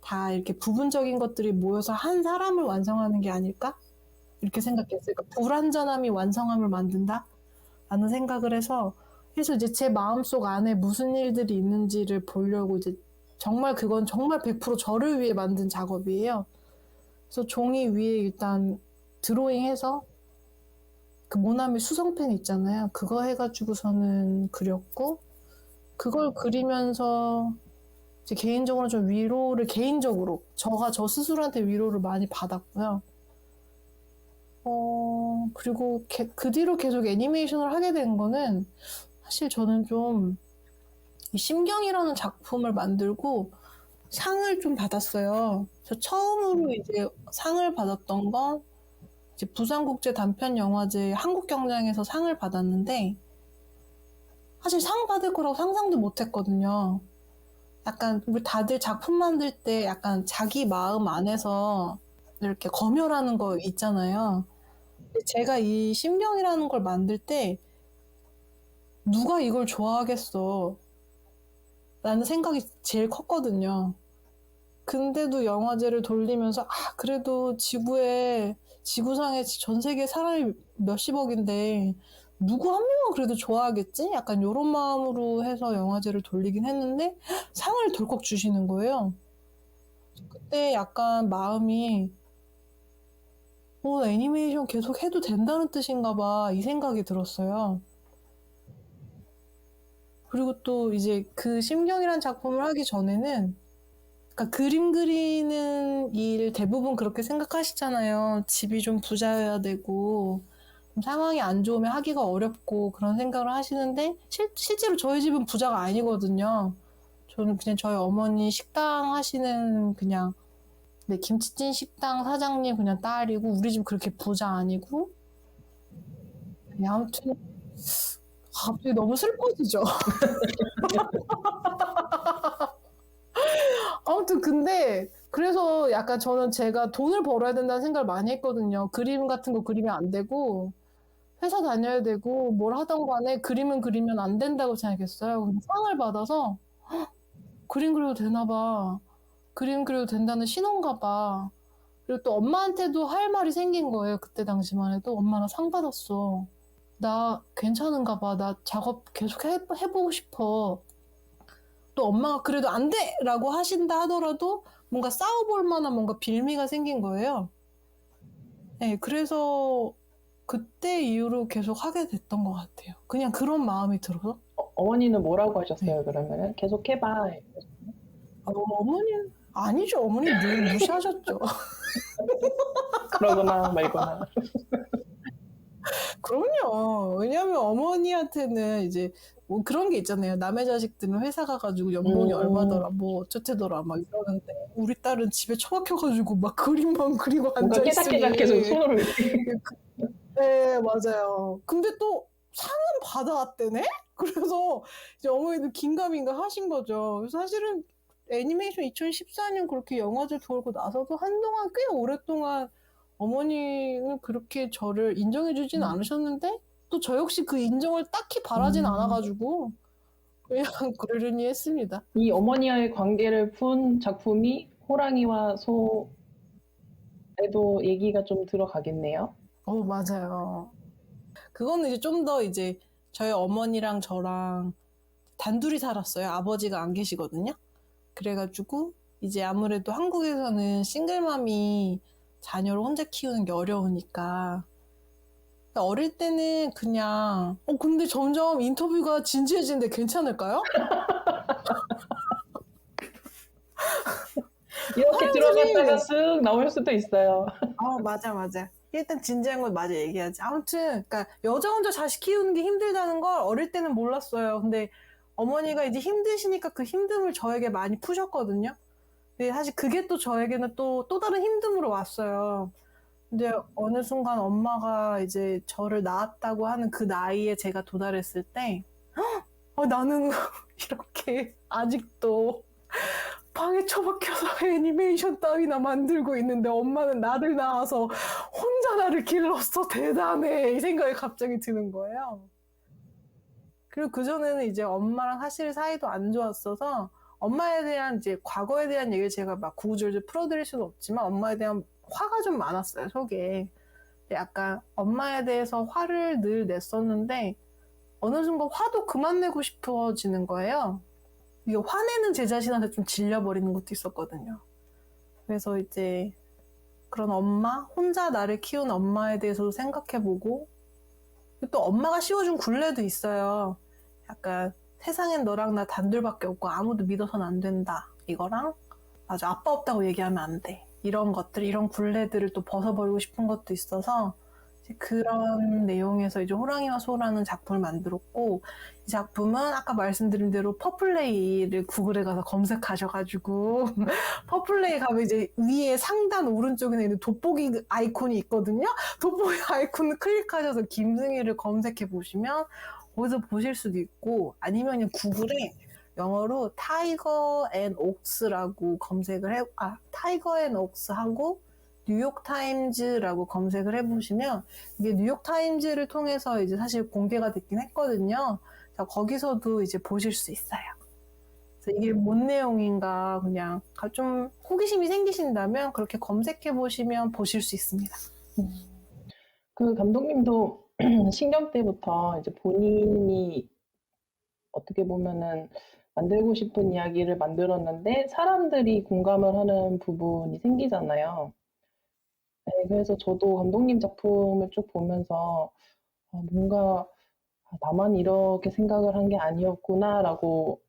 [SPEAKER 2] 다 이렇게 부분적인 것들이 모여서 한 사람을 완성하는 게 아닐까? 이렇게 생각했어요. 그러니까 불완전함이 완성함을 만든다? 라는 생각을 해서 이제 제 마음속 안에 무슨 일들이 있는지를 보려고 이제 정말 그건 정말 100% 저를 위해 만든 작업이에요. 그래서 종이 위에 일단 드로잉해서 그 모나미 수성펜 있잖아요. 그거 해가지고서는 그렸고 그걸 그리면서 이제 개인적으로 좀 저가 저 스스로한테 위로를 많이 받았고요. 그리고 그 뒤로 계속 애니메이션을 하게 된 거는 사실 저는 좀 심경이라는 작품을 만들고 상을 좀 받았어요. 저 처음으로 이제 상을 받았던 건 이제 부산국제 단편영화제 한국경장에서 상을 받았는데 사실 상 받을 거라고 상상도 못 했거든요. 약간 우리 다들 작품 만들 때 약간 자기 마음 안에서 이렇게 검열하는 거 있잖아요. 제가 이 심경이라는 걸 만들 때 누가 이걸 좋아하겠어 라는 생각이 제일 컸거든요. 근데도 영화제를 돌리면서 그래도 지구상에 전 세계 사람이 몇십억인데 누구 한 명은 그래도 좋아하겠지? 약간 요런 마음으로 해서 영화제를 돌리긴 했는데 상을 덜컥 주시는 거예요. 그때 약간 마음이 애니메이션 계속 해도 된다는 뜻인가 봐 이 생각이 들었어요. 그리고 또 이제 그 심경이란 작품을 하기 전에는 그러니까 그림 그리는 일 대부분 그렇게 생각하시잖아요. 집이 좀 부자여야 되고 좀 상황이 안 좋으면 하기가 어렵고 그런 생각을 하시는데 실제로 저희 집은 부자가 아니거든요. 저는 그냥 저희 어머니 식당 하시는 그냥 김치찜 식당 사장님 그냥 딸이고 우리 집 그렇게 부자 아니고 아무튼 갑자기 너무 슬퍼지죠. 아무튼 근데 그래서 약간 저는 제가 돈을 벌어야 된다는 생각을 많이 했거든요. 그림 같은 거 그리면 안 되고 회사 다녀야 되고 뭘 하던 간에 그림은 그리면 안 된다고 생각했어요. 근데 상을 받아서 그림 그려도 되나 봐. 그림 그려도 된다는 신호인가 봐. 그리고 또 엄마한테도 할 말이 생긴 거예요. 그때 당시만 해도 엄마 나 상 받았어. 나 괜찮은가 봐. 나 작업 계속 해보고 싶어. 또 엄마가 그래도 안 돼! 라고 하신다 하더라도 뭔가 싸워볼 만한 뭔가 빌미가 생긴 거예요. 네, 그래서 그때 이후로 계속 하게 됐던 것 같아요. 그냥 그런 마음이 들어서.
[SPEAKER 1] 어머니는 뭐라고 하셨어요, 그러면은? 계속 해봐.
[SPEAKER 2] 어머니는, 아니죠. 어머니 늘 무시하셨죠.
[SPEAKER 1] 그러거나 말거나.
[SPEAKER 2] 그럼요. 왜냐면 어머니한테는 이제 뭐 그런 게 있잖아요. 남의 자식들은 회사 가가지고 연봉이 얼마더라, 뭐 어쩌더라 막 이러는데 우리 딸은 집에 처박혀가지고 막 그림만 그리고
[SPEAKER 1] 뭔가
[SPEAKER 2] 앉아있으니.
[SPEAKER 1] 깨작깨작 계속 손으로
[SPEAKER 2] 네, 맞아요. 근데 또 상은 받아왔대네? 그래서 이제 어머니도 긴가민가 하신 거죠. 그래서 사실은 애니메이션 2014년 그렇게 영화제 돌고 나서도 한동안 꽤 오랫동안 어머니는 그렇게 저를 인정해주진 않으셨는데 또 저 역시 그 인정을 딱히 바라진 않아가지고 그냥 그러려니 했습니다.
[SPEAKER 1] 이 어머니와의 관계를 푼 작품이 호랑이와 소에도 얘기가 좀 들어가겠네요.
[SPEAKER 2] 맞아요. 그거는 이제 좀 더 이제 저희 어머니랑 저랑 단둘이 살았어요. 아버지가 안 계시거든요. 그래가지고 이제 아무래도 한국에서는 싱글맘이 자녀를 혼자 키우는 게 어려우니까 어릴 때는 그냥 근데 점점 인터뷰가 진지해지는데 괜찮을까요?
[SPEAKER 1] 이렇게 들어갔다가 쓱 나올 수도 있어요.
[SPEAKER 2] 맞아. 일단 진지한 건 맞아 얘기하지. 아무튼 그러니까 여자 혼자 자식 키우는 게 힘들다는 걸 어릴 때는 몰랐어요. 근데 어머니가 이제 힘드시니까 그 힘듦을 저에게 많이 푸셨거든요. 근데 사실 그게 또 저에게는 또 다른 힘듦으로 왔어요. 근데 어느 순간 엄마가 이제 저를 낳았다고 하는 그 나이에 제가 도달했을 때 나는 이렇게 아직도 방에 처박혀서 애니메이션 따위나 만들고 있는데 엄마는 나를 낳아서 혼자 나를 길렀어. 대단해. 이 생각이 갑자기 드는 거예요. 그리고 그전에는 이제 엄마랑 사실 사이도 안 좋았어서 엄마에 대한 이제 과거에 대한 얘기를 제가 막 구구절절 풀어드릴 수는 없지만 엄마에 대한 화가 좀 많았어요, 속에. 약간 엄마에 대해서 화를 늘 냈었는데 어느 순간 화도 그만 내고 싶어지는 거예요. 이게 화내는 제 자신한테 좀 질려버리는 것도 있었거든요. 그래서 이제 그런 엄마, 혼자 나를 키운 엄마에 대해서도 생각해보고 또 엄마가 씌워준 굴레도 있어요. 약간 세상엔 너랑 나 단둘밖에 없고 아무도 믿어서는 안 된다. 이거랑 맞아, 아빠 없다고 얘기하면 안 돼. 이런 것들, 이런 굴레들을 또 벗어버리고 싶은 것도 있어서 그런 내용에서 이제 호랑이와 소라는 작품을 만들었고 이 작품은 아까 말씀드린 대로 퍼플레이를 구글에 가서 검색하셔가지고 퍼플레이 가면 이제 위에 상단 오른쪽에 있는 돋보기 아이콘이 있거든요. 돋보기 아이콘을 클릭하셔서 김승희를 검색해 보시면 거기서 보실 수도 있고 아니면 그냥 구글에 영어로 타이거 앤 옥스라고 검색을 타이거 앤 옥스하고 뉴욕타임즈라고 검색을 해보시면 이게 뉴욕타임즈를 통해서 이제 사실 공개가 됐긴 했거든요. 거기서도 이제 보실 수 있어요. 그래서 이게 뭔 내용인가 그냥 좀 호기심이 생기신다면 그렇게 검색해 보시면 보실 수 있습니다.
[SPEAKER 1] 그 감독님도 신경 때부터 이제 본인이 어떻게 보면은 만들고 싶은 이야기를 만들었는데 사람들이 공감을 하는 부분이 생기잖아요. 네, 그래서 저도 감독님 작품을 쭉 보면서 뭔가 '나만 이렇게 생각을 한 게 아니었구나.'라고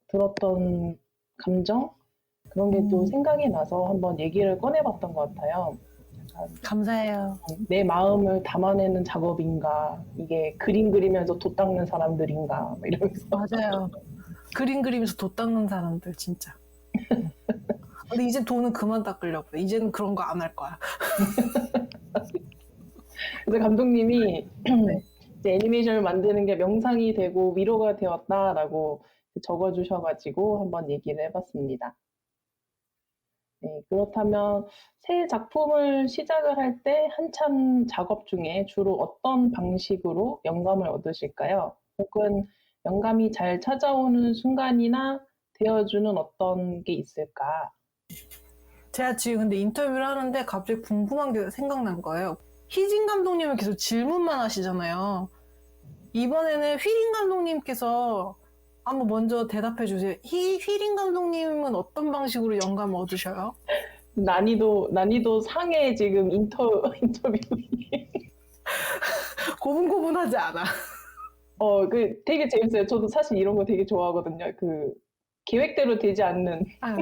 [SPEAKER 1] 들었던 감정? 그런 게 또 생각이 나서 한번 얘기를 꺼내 봤던 것 같아요. 약간
[SPEAKER 2] 감사해요.
[SPEAKER 1] '내 마음을 담아내는 작업인가? 이게 그림 그리면서 돛 닦는 사람들인가?' 막 이러면서.
[SPEAKER 2] 맞아요. 그림 그리면서 돛 닦는 사람들 진짜. 근데 이제 돈은 그만 닦으려고 해. 이제는 그런 거 안 할 거야.
[SPEAKER 1] 그래서 감독님이
[SPEAKER 2] 네.
[SPEAKER 1] 이제 애니메이션을 만드는 게 명상이 되고 위로가 되었다라고 적어 주셔 가지고 한번 얘기를 해 봤습니다. 네, 그렇다면 새 작품을 시작을 할 때 한참 작업 중에 주로 어떤 방식으로 영감을 얻으실까요? 혹은 영감이 잘 찾아오는 순간이나 되어주는 어떤 게 있을까?
[SPEAKER 2] 제가 지금 근데 인터뷰를 하는데 갑자기 궁금한 게 생각난 거예요. 희진 감독님은 계속 질문만 하시잖아요. 이번에는 휘린 감독님께서 한번 먼저 대답해 주세요. 휘린 감독님은 어떤 방식으로 영감을 얻으셔요?
[SPEAKER 1] 난이도 상의 지금 인터뷰.
[SPEAKER 2] 고분고분하지 않아.
[SPEAKER 1] 되게 재밌어요. 저도 사실 이런 거 되게 좋아하거든요. 계획대로 되지 않는.
[SPEAKER 2] 아,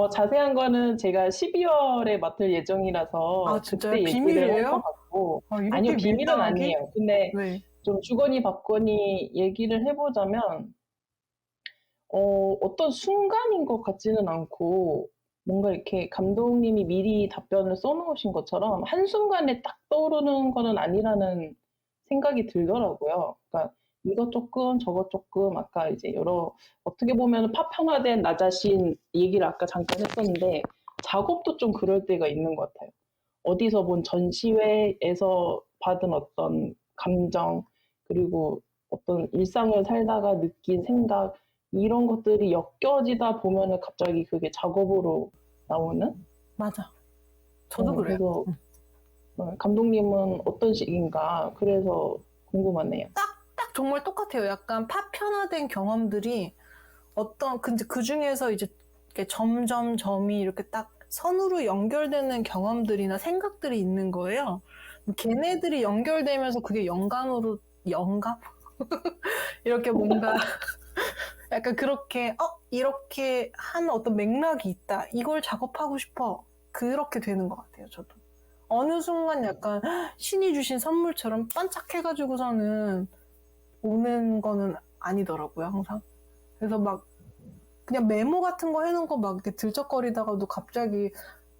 [SPEAKER 1] 자세한 거는 제가 12월에 맡을 예정이라서
[SPEAKER 2] 진짜요?
[SPEAKER 1] 그때 얘기를 할 것
[SPEAKER 2] 비밀이에요?
[SPEAKER 1] 같고. 아니요,
[SPEAKER 2] 이렇게
[SPEAKER 1] 비밀은
[SPEAKER 2] 밀당하게?
[SPEAKER 1] 아니에요. 근데
[SPEAKER 2] 네.
[SPEAKER 1] 좀 주거니 받거니 얘기를 해보자면, 어떤 순간인 것 같지는 않고, 뭔가 이렇게 감독님이 미리 답변을 써놓으신 것처럼 한순간에 딱 떠오르는 거는 아니라는 생각이 들더라고요. 그러니까 이것 조금, 저것 조금, 아까 이제 어떻게 보면 파편화된 나 자신 얘기를 아까 잠깐 했었는데, 작업도 좀 그럴 때가 있는 것 같아요. 어디서 본 전시회에서 받은 어떤 감정, 그리고 어떤 일상을 살다가 느낀 생각, 이런 것들이 엮여지다 보면은 갑자기 그게 작업으로 나오는?
[SPEAKER 2] 맞아. 저도 그래요.
[SPEAKER 1] 그래서 감독님은 어떤 식인가? 그래서 궁금하네요.
[SPEAKER 2] 딱 정말 똑같아요. 약간 파편화된 경험들이 근데 그 중에서 이제 이렇게 점이 이렇게 딱 선으로 연결되는 경험들이나 생각들이 있는 거예요. 걔네들이 연결되면서 그게 영감? 이렇게 뭔가 약간 그렇게 이렇게 한 어떤 맥락이 있다. 이걸 작업하고 싶어. 그렇게 되는 것 같아요. 저도. 어느 순간 약간 신이 주신 선물처럼 반짝해가지고서는 오는 거는 아니더라고요. 항상. 그래서 막 그냥 메모 같은 거 해놓은 거 막 이렇게 들적거리다가도 갑자기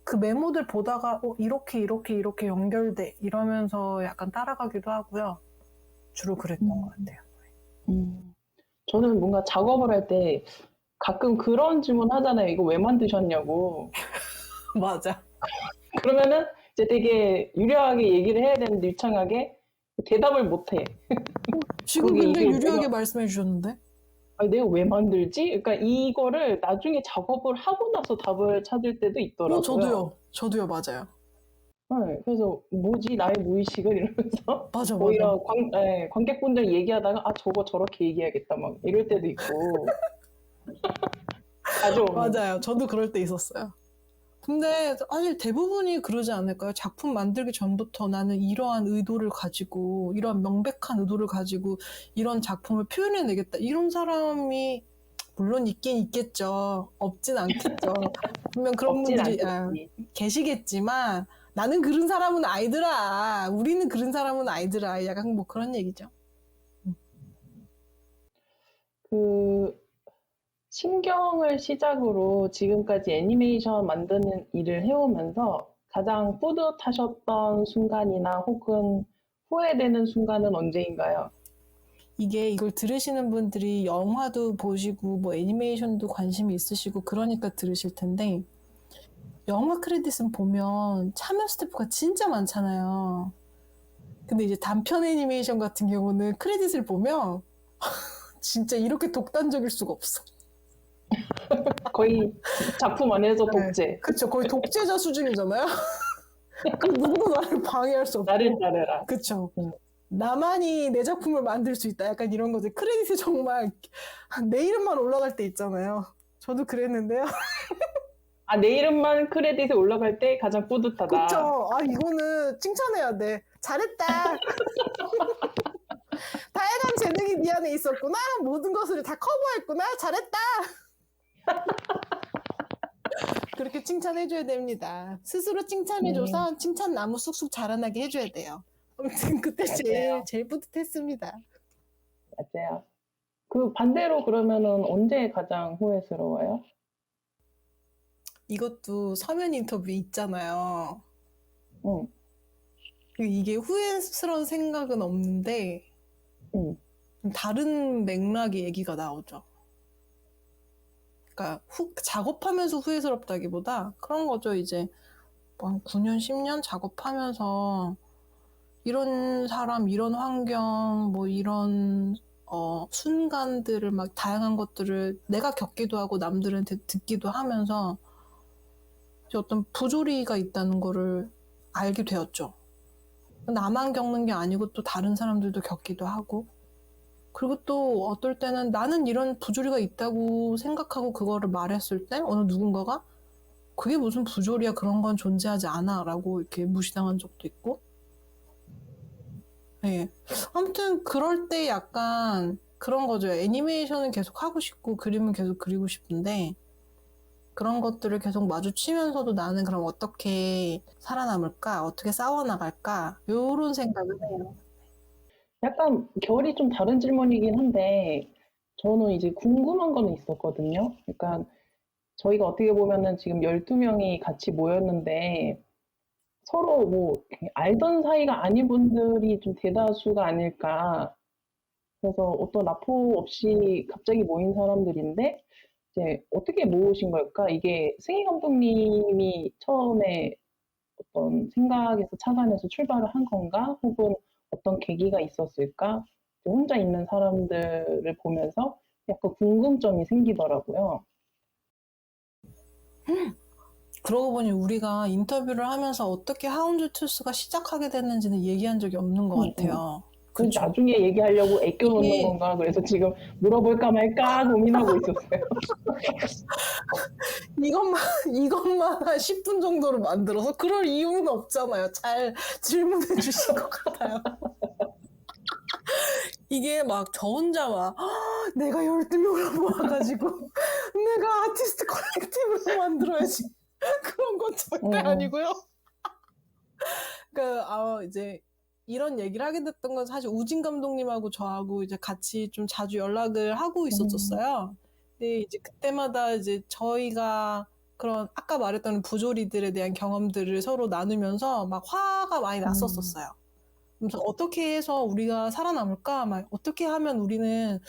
[SPEAKER 2] 그 메모들 보다가 이렇게 연결돼 이러면서 약간 따라가기도 하고요. 주로 그랬던 것 같아요.
[SPEAKER 1] 저는 뭔가 작업을 할 때 가끔 그런 질문 하잖아요. 이거 왜 만드셨냐고.
[SPEAKER 2] 맞아.
[SPEAKER 1] 그러면은 이제 되게 유려하게 얘기를 해야 되는데 유창하게 대답을 못 해.
[SPEAKER 2] 지금
[SPEAKER 1] 그게
[SPEAKER 2] 굉장히
[SPEAKER 1] 이게
[SPEAKER 2] 유리하게 말씀해 주셨는데?
[SPEAKER 1] 내가 왜 만들지? 그러니까 이거를 나중에 작업을 하고 나서 답을 찾을 때도 있더라고요.
[SPEAKER 2] 저도요, 맞아요.
[SPEAKER 1] 네, 그래서 뭐지 나의 무의식을 이러면서
[SPEAKER 2] 맞아.
[SPEAKER 1] 오히려 관객분들 얘기하다가 저거 저렇게 얘기해야겠다 막 이럴 때도 있고 가져오면.
[SPEAKER 2] 맞아요. 저도 그럴 때 있었어요. 근데 사실 대부분이 그러지 않을까요? 작품 만들기 전부터 나는 이러한 의도를 가지고, 이러한 명백한 의도를 가지고 이런 작품을 표현해내겠다. 이런 사람이 물론 있긴 있겠죠. 없진 않겠죠. 분명 그런
[SPEAKER 1] 없진
[SPEAKER 2] 분들이
[SPEAKER 1] 않겠지.
[SPEAKER 2] 계시겠지만 나는 그런 사람은 아니더라. 우리는 그런 사람은 아니더라. 약간 뭐 그런 얘기죠.
[SPEAKER 1] 그 신경을 시작으로 지금까지 애니메이션 만드는 일을 해오면서 가장 뿌듯하셨던 순간이나 혹은 후회되는 순간은 언제인가요?
[SPEAKER 2] 이걸 들으시는 분들이 영화도 보시고 뭐 애니메이션도 관심이 있으시고 그러니까 들으실 텐데 영화 크레딧은 보면 참여 스태프가 진짜 많잖아요. 근데 이제 단편 애니메이션 같은 경우는 크레딧을 보면 진짜 이렇게 독단적일 수가 없어.
[SPEAKER 1] 거의 작품 안에서
[SPEAKER 2] 네.
[SPEAKER 1] 독재.
[SPEAKER 2] 그쵸. 거의 독재자 수준이잖아요. 그 누구도 나를 방해할 수
[SPEAKER 1] 나를
[SPEAKER 2] 없고.
[SPEAKER 1] 따르라.
[SPEAKER 2] 그쵸.
[SPEAKER 1] 음.
[SPEAKER 2] 나만이 내 작품을 만들 수 있다. 약간 이런 거지. 크레딧이 정말 내 이름만 올라갈 때 있잖아요. 저도 그랬는데요.
[SPEAKER 1] 아, 내 이름만 크레딧에 올라갈 때 가장 뿌듯하다.
[SPEAKER 2] 그쵸. 아, 이거는 칭찬해야 돼. 잘했다. 다양한 재능이 네 안에 있었구나. 모든 것을 다 커버했구나. 잘했다. 그렇게 칭찬해줘야 됩니다. 스스로 칭찬해줘서 칭찬 나무 쑥쑥 자라나게 해줘야 돼요. 아무튼 그때
[SPEAKER 1] 맞아요.
[SPEAKER 2] 제일 뿌듯했습니다.
[SPEAKER 1] 맞아요. 그 반대로 그러면은 언제 가장 후회스러워요?
[SPEAKER 2] 이것도 서면 인터뷰 있잖아요.
[SPEAKER 1] 응,
[SPEAKER 2] 이게 후회스러운 생각은 없는데
[SPEAKER 1] 응,
[SPEAKER 2] 좀 다른 맥락의 얘기가 나오죠. 그러니까 작업하면서 후회스럽다기보다 그런 거죠. 이제 뭐 한 9년, 10년 작업하면서 이런 사람, 이런 환경, 뭐 이런 순간들을 막 다양한 것들을 내가 겪기도 하고 남들한테 듣기도 하면서 이제 어떤 부조리가 있다는 거를 알게 되었죠. 나만 겪는 게 아니고 또 다른 사람들도 겪기도 하고 그리고 또 어떨 때는 나는 이런 부조리가 있다고 생각하고 그거를 말했을 때 어느 누군가가 그게 무슨 부조리야 그런 건 존재하지 않아 라고 이렇게 무시당한 적도 있고 네. 아무튼 그럴 때 약간 그런 거죠. 애니메이션은 계속 하고 싶고 그림은 계속 그리고 싶은데 그런 것들을 계속 마주치면서도 나는 그럼 어떻게 살아남을까? 어떻게 싸워나갈까? 요런 생각을 해요.
[SPEAKER 1] 약간 결이 좀 다른 질문이긴 한데, 저는 이제 궁금한 거는 있었거든요. 그러니까 저희가 어떻게 보면은 지금 12명이 같이 모였는데, 서로 뭐 알던 사이가 아닌 분들이 좀 대다수가 아닐까. 그래서 어떤 라포 없이 갑자기 모인 사람들인데, 이제 어떻게 모으신 걸까? 이게 승희 감독님이 처음에 어떤 생각에서 착안해서 출발을 한 건가? 혹은 어떤 계기가 있었을까? 혼자 있는 사람들을 보면서 약간 궁금점이 생기더라고요.
[SPEAKER 2] 그러고 보니 우리가 인터뷰를 하면서 어떻게 하운드 투스가 시작하게 됐는지는 얘기한 적이 없는 것
[SPEAKER 1] 응, 응.
[SPEAKER 2] 같아요.
[SPEAKER 1] 그
[SPEAKER 2] 그쵸?
[SPEAKER 1] 나중에 얘기하려고 애껴 놓는
[SPEAKER 2] 이게
[SPEAKER 1] 건가? 그래서 지금 물어볼까 말까 고민하고 있었어요.
[SPEAKER 2] 이것만 이것만 한 10분 정도로 만들어서 그럴 이유는 없잖아요. 잘 질문해 주신 것 같아요. 이게 막 저 혼자 막 내가 12명을 모아가지고 내가 아티스트 컬렉티브를 만들어야지 그런 건 절대
[SPEAKER 1] 음,
[SPEAKER 2] 아니고요. 그러니까 이제 이런 얘기를 하게 됐던 건 사실 우진 감독님하고 저하고 이제 같이 좀 자주 연락을 하고
[SPEAKER 1] 음,
[SPEAKER 2] 있었어요. 근데 이제 그때마다 이제 저희가 그런 아까 말했던 부조리들에 대한 경험들을 서로 나누면서 막 화가 많이
[SPEAKER 1] 음,
[SPEAKER 2] 났었어요. 그래서 어떻게 해서 우리가 살아남을까? 막 어떻게 하면 우리는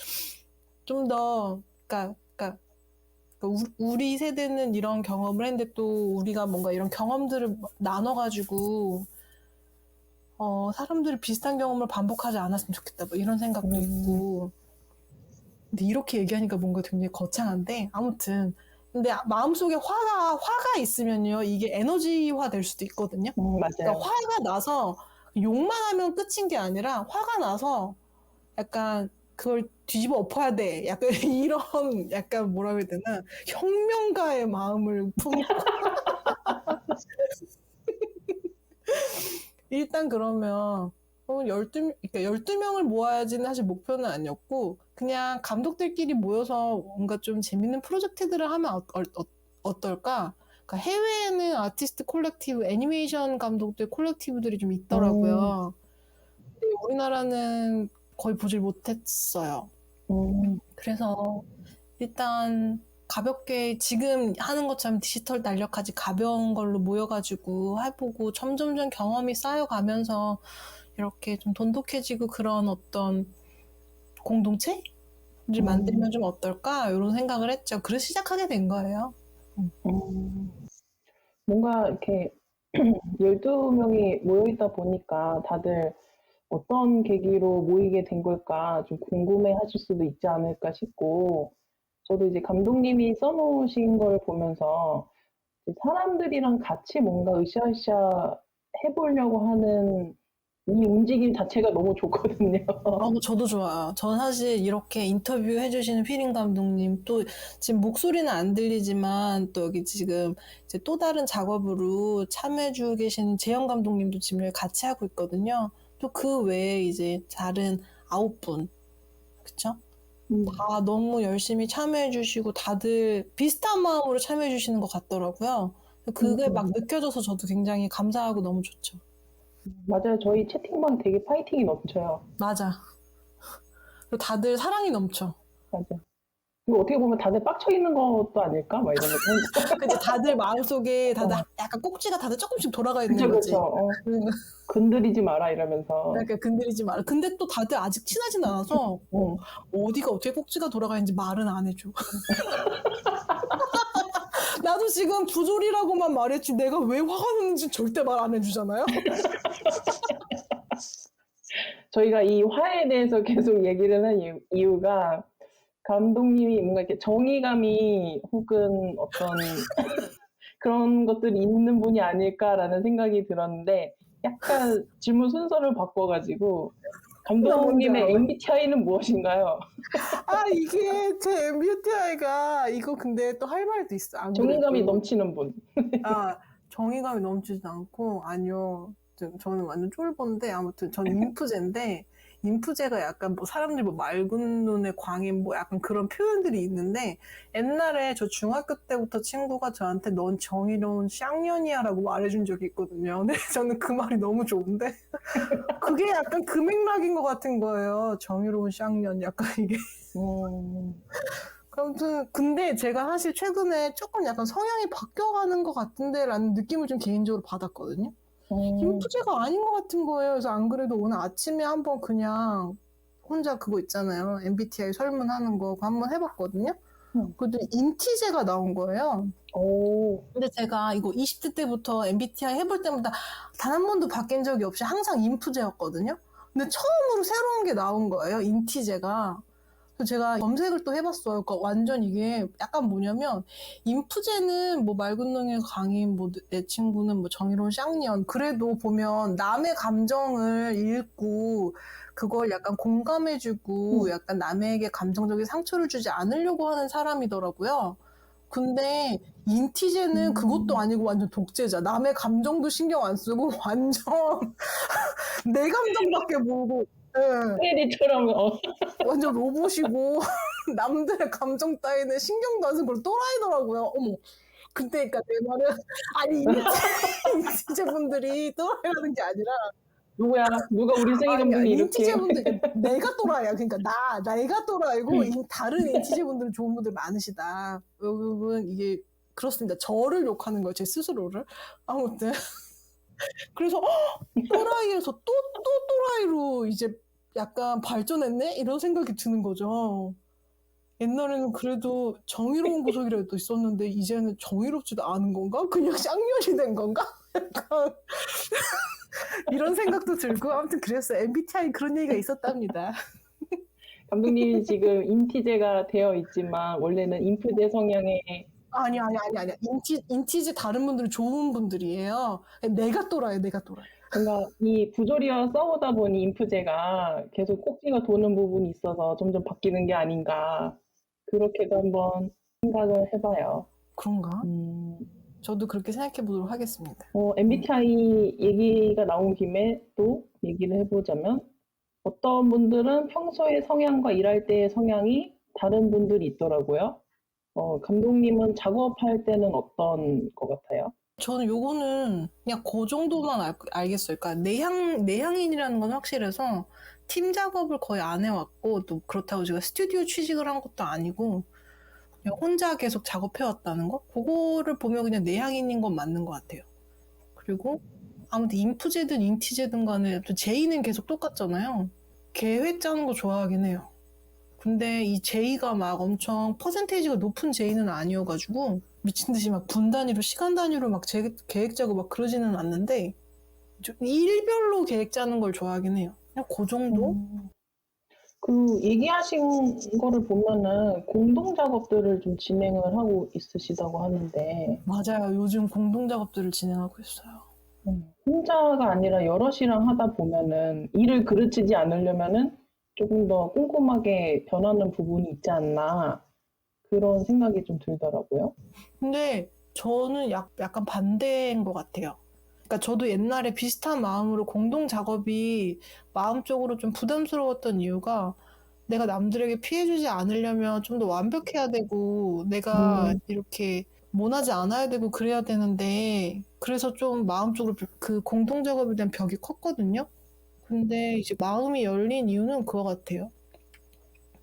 [SPEAKER 2] 좀 더, 그러니까 우리 세대는 이런 경험을 했는데 또 우리가 뭔가 이런 경험들을 나눠가지고 사람들이 비슷한 경험을 반복하지 않았으면 좋겠다. 뭐 이런 생각도
[SPEAKER 1] 음,
[SPEAKER 2] 있고. 근데 이렇게 얘기하니까 뭔가 굉장히 거창한데 아무튼 근데 마음속에 화가 있으면요 이게 에너지화 될 수도 있거든요. 그러니까
[SPEAKER 1] 맞아요.
[SPEAKER 2] 화가 나서 욕만 하면 끝인 게 아니라 화가 나서 약간 그걸 뒤집어 엎어야 돼. 약간 이런 약간 뭐라 그래야 되나 혁명가의 마음을 품고 일단 그러면 12, 그러니까 12명을 모아야지는 사실 목표는 아니었고 그냥 감독들끼리 모여서 뭔가 좀 재밌는 프로젝트들을 하면 어떨까? 그러니까 해외에는 아티스트 콜렉티브, 애니메이션 감독들 콜렉티브들이 좀
[SPEAKER 1] 음,
[SPEAKER 2] 있더라고요. 근데 우리나라는 거의 보질 못했어요.
[SPEAKER 1] 음,
[SPEAKER 2] 그래서 일단 가볍게 지금 하는 것처럼 디지털 달력까지 가벼운 걸로 모여가지고 해보고 점점점 경험이 쌓여가면서 이렇게 좀 돈독해지고 그런 어떤 공동체를
[SPEAKER 1] 음,
[SPEAKER 2] 만들면 좀 어떨까 이런 생각을 했죠. 그래서 시작하게 된 거예요.
[SPEAKER 1] 음. 뭔가 이렇게 12명이 모여 있다 보니까 다들 어떤 계기로 모이게 된 걸까 좀 궁금해 하실 수도 있지 않을까 싶고, 저도 이제 감독님이 써놓으신 걸 보면서 이제 사람들이랑 같이 뭔가 으쌰으쌰 해보려고 하는 이 움직임 자체가 너무 좋거든요.
[SPEAKER 2] 저도 좋아요. 전 사실 이렇게 인터뷰 해주시는 휘린 감독님, 또 지금 목소리는 안 들리지만 또 여기 지금 이제 또 다른 작업으로 참여해주고 계시는 재영 감독님도 지금 여기 같이 하고 있거든요. 또 그 외에 이제 다른 9분, 그쵸? 다 너무 열심히 참여해주시고 다들 비슷한 마음으로 참여해주시는 것 같더라고요. 그게 막 느껴져서 저도 굉장히 감사하고 너무 좋죠.
[SPEAKER 1] 맞아요. 저희 채팅방 되게 파이팅이 넘쳐요.
[SPEAKER 2] 맞아. 그리고 다들 사랑이 넘쳐.
[SPEAKER 1] 맞아. 이거 어떻게 보면 다들 빡쳐 있는 것도 아닐까? 막 이러면서.
[SPEAKER 2] 근데 다들 마음속에 다들 약간 꼭지가 다들 조금씩 돌아가 있는
[SPEAKER 1] 그쵸,
[SPEAKER 2] 거지.
[SPEAKER 1] 그쵸. 건드리지 마라 이러면서.
[SPEAKER 2] 그러니까 건드리지 마라. 근데 또 다들 아직 친하진 않아서 어디가 어떻게 꼭지가 돌아가 있는지 말은 안 해줘. 나도 지금 부조리라고만 말했지 내가 왜 화가 나는지 절대 말 안 해주잖아요.
[SPEAKER 1] 저희가 이 화에 대해서 계속 얘기를 한 이유가 감독님이 뭔가 이렇게 정의감이 혹은 어떤 그런 것들이 있는 분이 아닐까라는 생각이 들었는데 약간 질문 순서를 바꿔가지고 감독님의 MBTI는 무엇인가요?
[SPEAKER 2] 이게 제 MBTI가 이거 근데 또 할 말도 있어. 안
[SPEAKER 1] 정의감이
[SPEAKER 2] 그래도.
[SPEAKER 1] 넘치는 분.
[SPEAKER 2] 정의감이 넘치지 않고 아니요. 저는 완전 쫄보인데 아무튼 저는 인프제인데 인프제가 약간 뭐 사람들이 뭐 맑은 눈의 광인 뭐 약간 그런 표현들이 있는데 옛날에 저 중학교 때부터 친구가 저한테 넌 정의로운 쌍년이야라고 말해준 적이 있거든요. 근데 저는 그 말이 너무 좋은데 그게 약간 그 맥락인 것 같은 거예요. 정의로운 쌍년 약간 이게. 아무튼 근데 제가 사실 최근에 조금 약간 성향이 바뀌어가는 것 같은데 라는 느낌을 좀 개인적으로 받았거든요. 인프제가 아닌 것 같은 거예요. 그래서 안 그래도 오늘 아침에 한번 그냥 혼자 그거 있잖아요. MBTI 설문하는 거 그거 한번 해봤거든요. 그래도 인티제가 나온 거예요. 근데 제가 이거 20대 때부터 MBTI 해볼 때마다 단 한 번도 바뀐 적이 없이 항상 인프제였거든요. 근데 처음으로 새로운 게 나온 거예요. 인티제가. 그래서 제가 검색을 또 해봤어요. 그러니까 완전 이게 약간 뭐냐면 인프제는 뭐 맑은 눈의 강인, 뭐 내 친구는 뭐 정의로운 쌍년. 그래도 보면 남의 감정을 읽고 그걸 약간 공감해주고 약간 남에게 감정적인 상처를 주지 않으려고 하는 사람이더라고요. 근데 인티제는 그것도 아니고 완전 독재자. 남의 감정도 신경 안 쓰고 완전 내 감정밖에 모르고.
[SPEAKER 1] 테디처럼
[SPEAKER 2] 완전 로봇이고 남들의 감정 따위는 신경도 안 쓰는 걸 또라이더라고요. 어머. 근데 그러니까 내 말은 아니 인티제분들이 또라이라는 게 아니라
[SPEAKER 1] 누가 우리 생일 감독이 이렇게
[SPEAKER 2] 인티제분들 내가 또라이야. 그러니까 내가 또라이고 다른 인티제분들은 좋은 분들 많으시다. 여러분 이게 그렇습니다. 저를 욕하는 거예요. 제 스스로를. 아무튼 그래서 또라이에서 또 또라이로 이제 약간 발전했네? 이런 생각이 드는 거죠. 옛날에는 그래도 정의로운 구석이라도 있었는데 이제는 정의롭지도 않은 건가? 그냥 쌍년이 된 건가? 약간 이런 생각도 들고 아무튼 그랬어요. MBTI 그런 얘기가 있었답니다.
[SPEAKER 1] 감독님이 지금 인티제가 되어 있지만 원래는 인프제 성향의
[SPEAKER 2] 아니. 인티제 다른 분들은 좋은 분들이에요. 내가 또라이.
[SPEAKER 1] 뭔가 이 부조리와 싸우다 보니 인프제가 계속 꼭지가 도는 부분이 있어서 점점 바뀌는 게 아닌가. 그렇게도 한번 생각을 해봐요.
[SPEAKER 2] 그런가? 저도 그렇게 생각해 보도록 하겠습니다.
[SPEAKER 1] MBTI 얘기가 나온 김에 또 얘기를 해보자면 어떤 분들은 평소의 성향과 일할 때의 성향이 다른 분들이 있더라고요. 감독님은 작업할 때는 어떤 것 같아요?
[SPEAKER 2] 저는 요거는 그냥 그 정도만 알겠어요. 그러니까 내향인이라는 건 확실해서 팀 작업을 거의 안 해왔고 또 그렇다고 제가 스튜디오 취직을 한 것도 아니고 그냥 혼자 계속 작업해왔다는 거? 그거를 보면 그냥 내향인인 건 맞는 것 같아요. 그리고 아무튼 인프제든 인티제든 간에 또 제이는 계속 똑같잖아요. 계획 짜는 거 좋아하긴 해요. 근데 이 제이가 막 엄청 퍼센테이지가 높은 제이는 아니어가지고 미친 듯이 막 분 단위로 시간 단위로 막 계획 짜고 막 그러지는 않는데 좀 일별로 계획 짜는 걸 좋아하긴 해요. 그냥 그 정도?
[SPEAKER 1] 그 얘기하신 거를 보면은 공동 작업들을 좀 진행을 하고 있으시다고 하는데,
[SPEAKER 2] 맞아요. 요즘 공동 작업들을 진행하고 있어요.
[SPEAKER 1] 혼자가 아니라 여럿이랑 하다 보면은 일을 그르치지 않으려면은 조금 더 꼼꼼하게 변하는 부분이 있지 않나 그런 생각이 좀 들더라고요.
[SPEAKER 2] 근데 저는 약간 반대인 것 같아요. 그러니까 저도 옛날에 비슷한 마음으로 공동 작업이 마음적으로 좀 부담스러웠던 이유가 내가 남들에게 피해주지 않으려면 좀 더 완벽해야 되고 내가 이렇게 모나지 않아야 되고 그래야 되는데 그래서 좀 마음적으로 그 공동 작업에 대한 벽이 컸거든요. 근데 이제 마음이 열린 이유는 그거 같아요.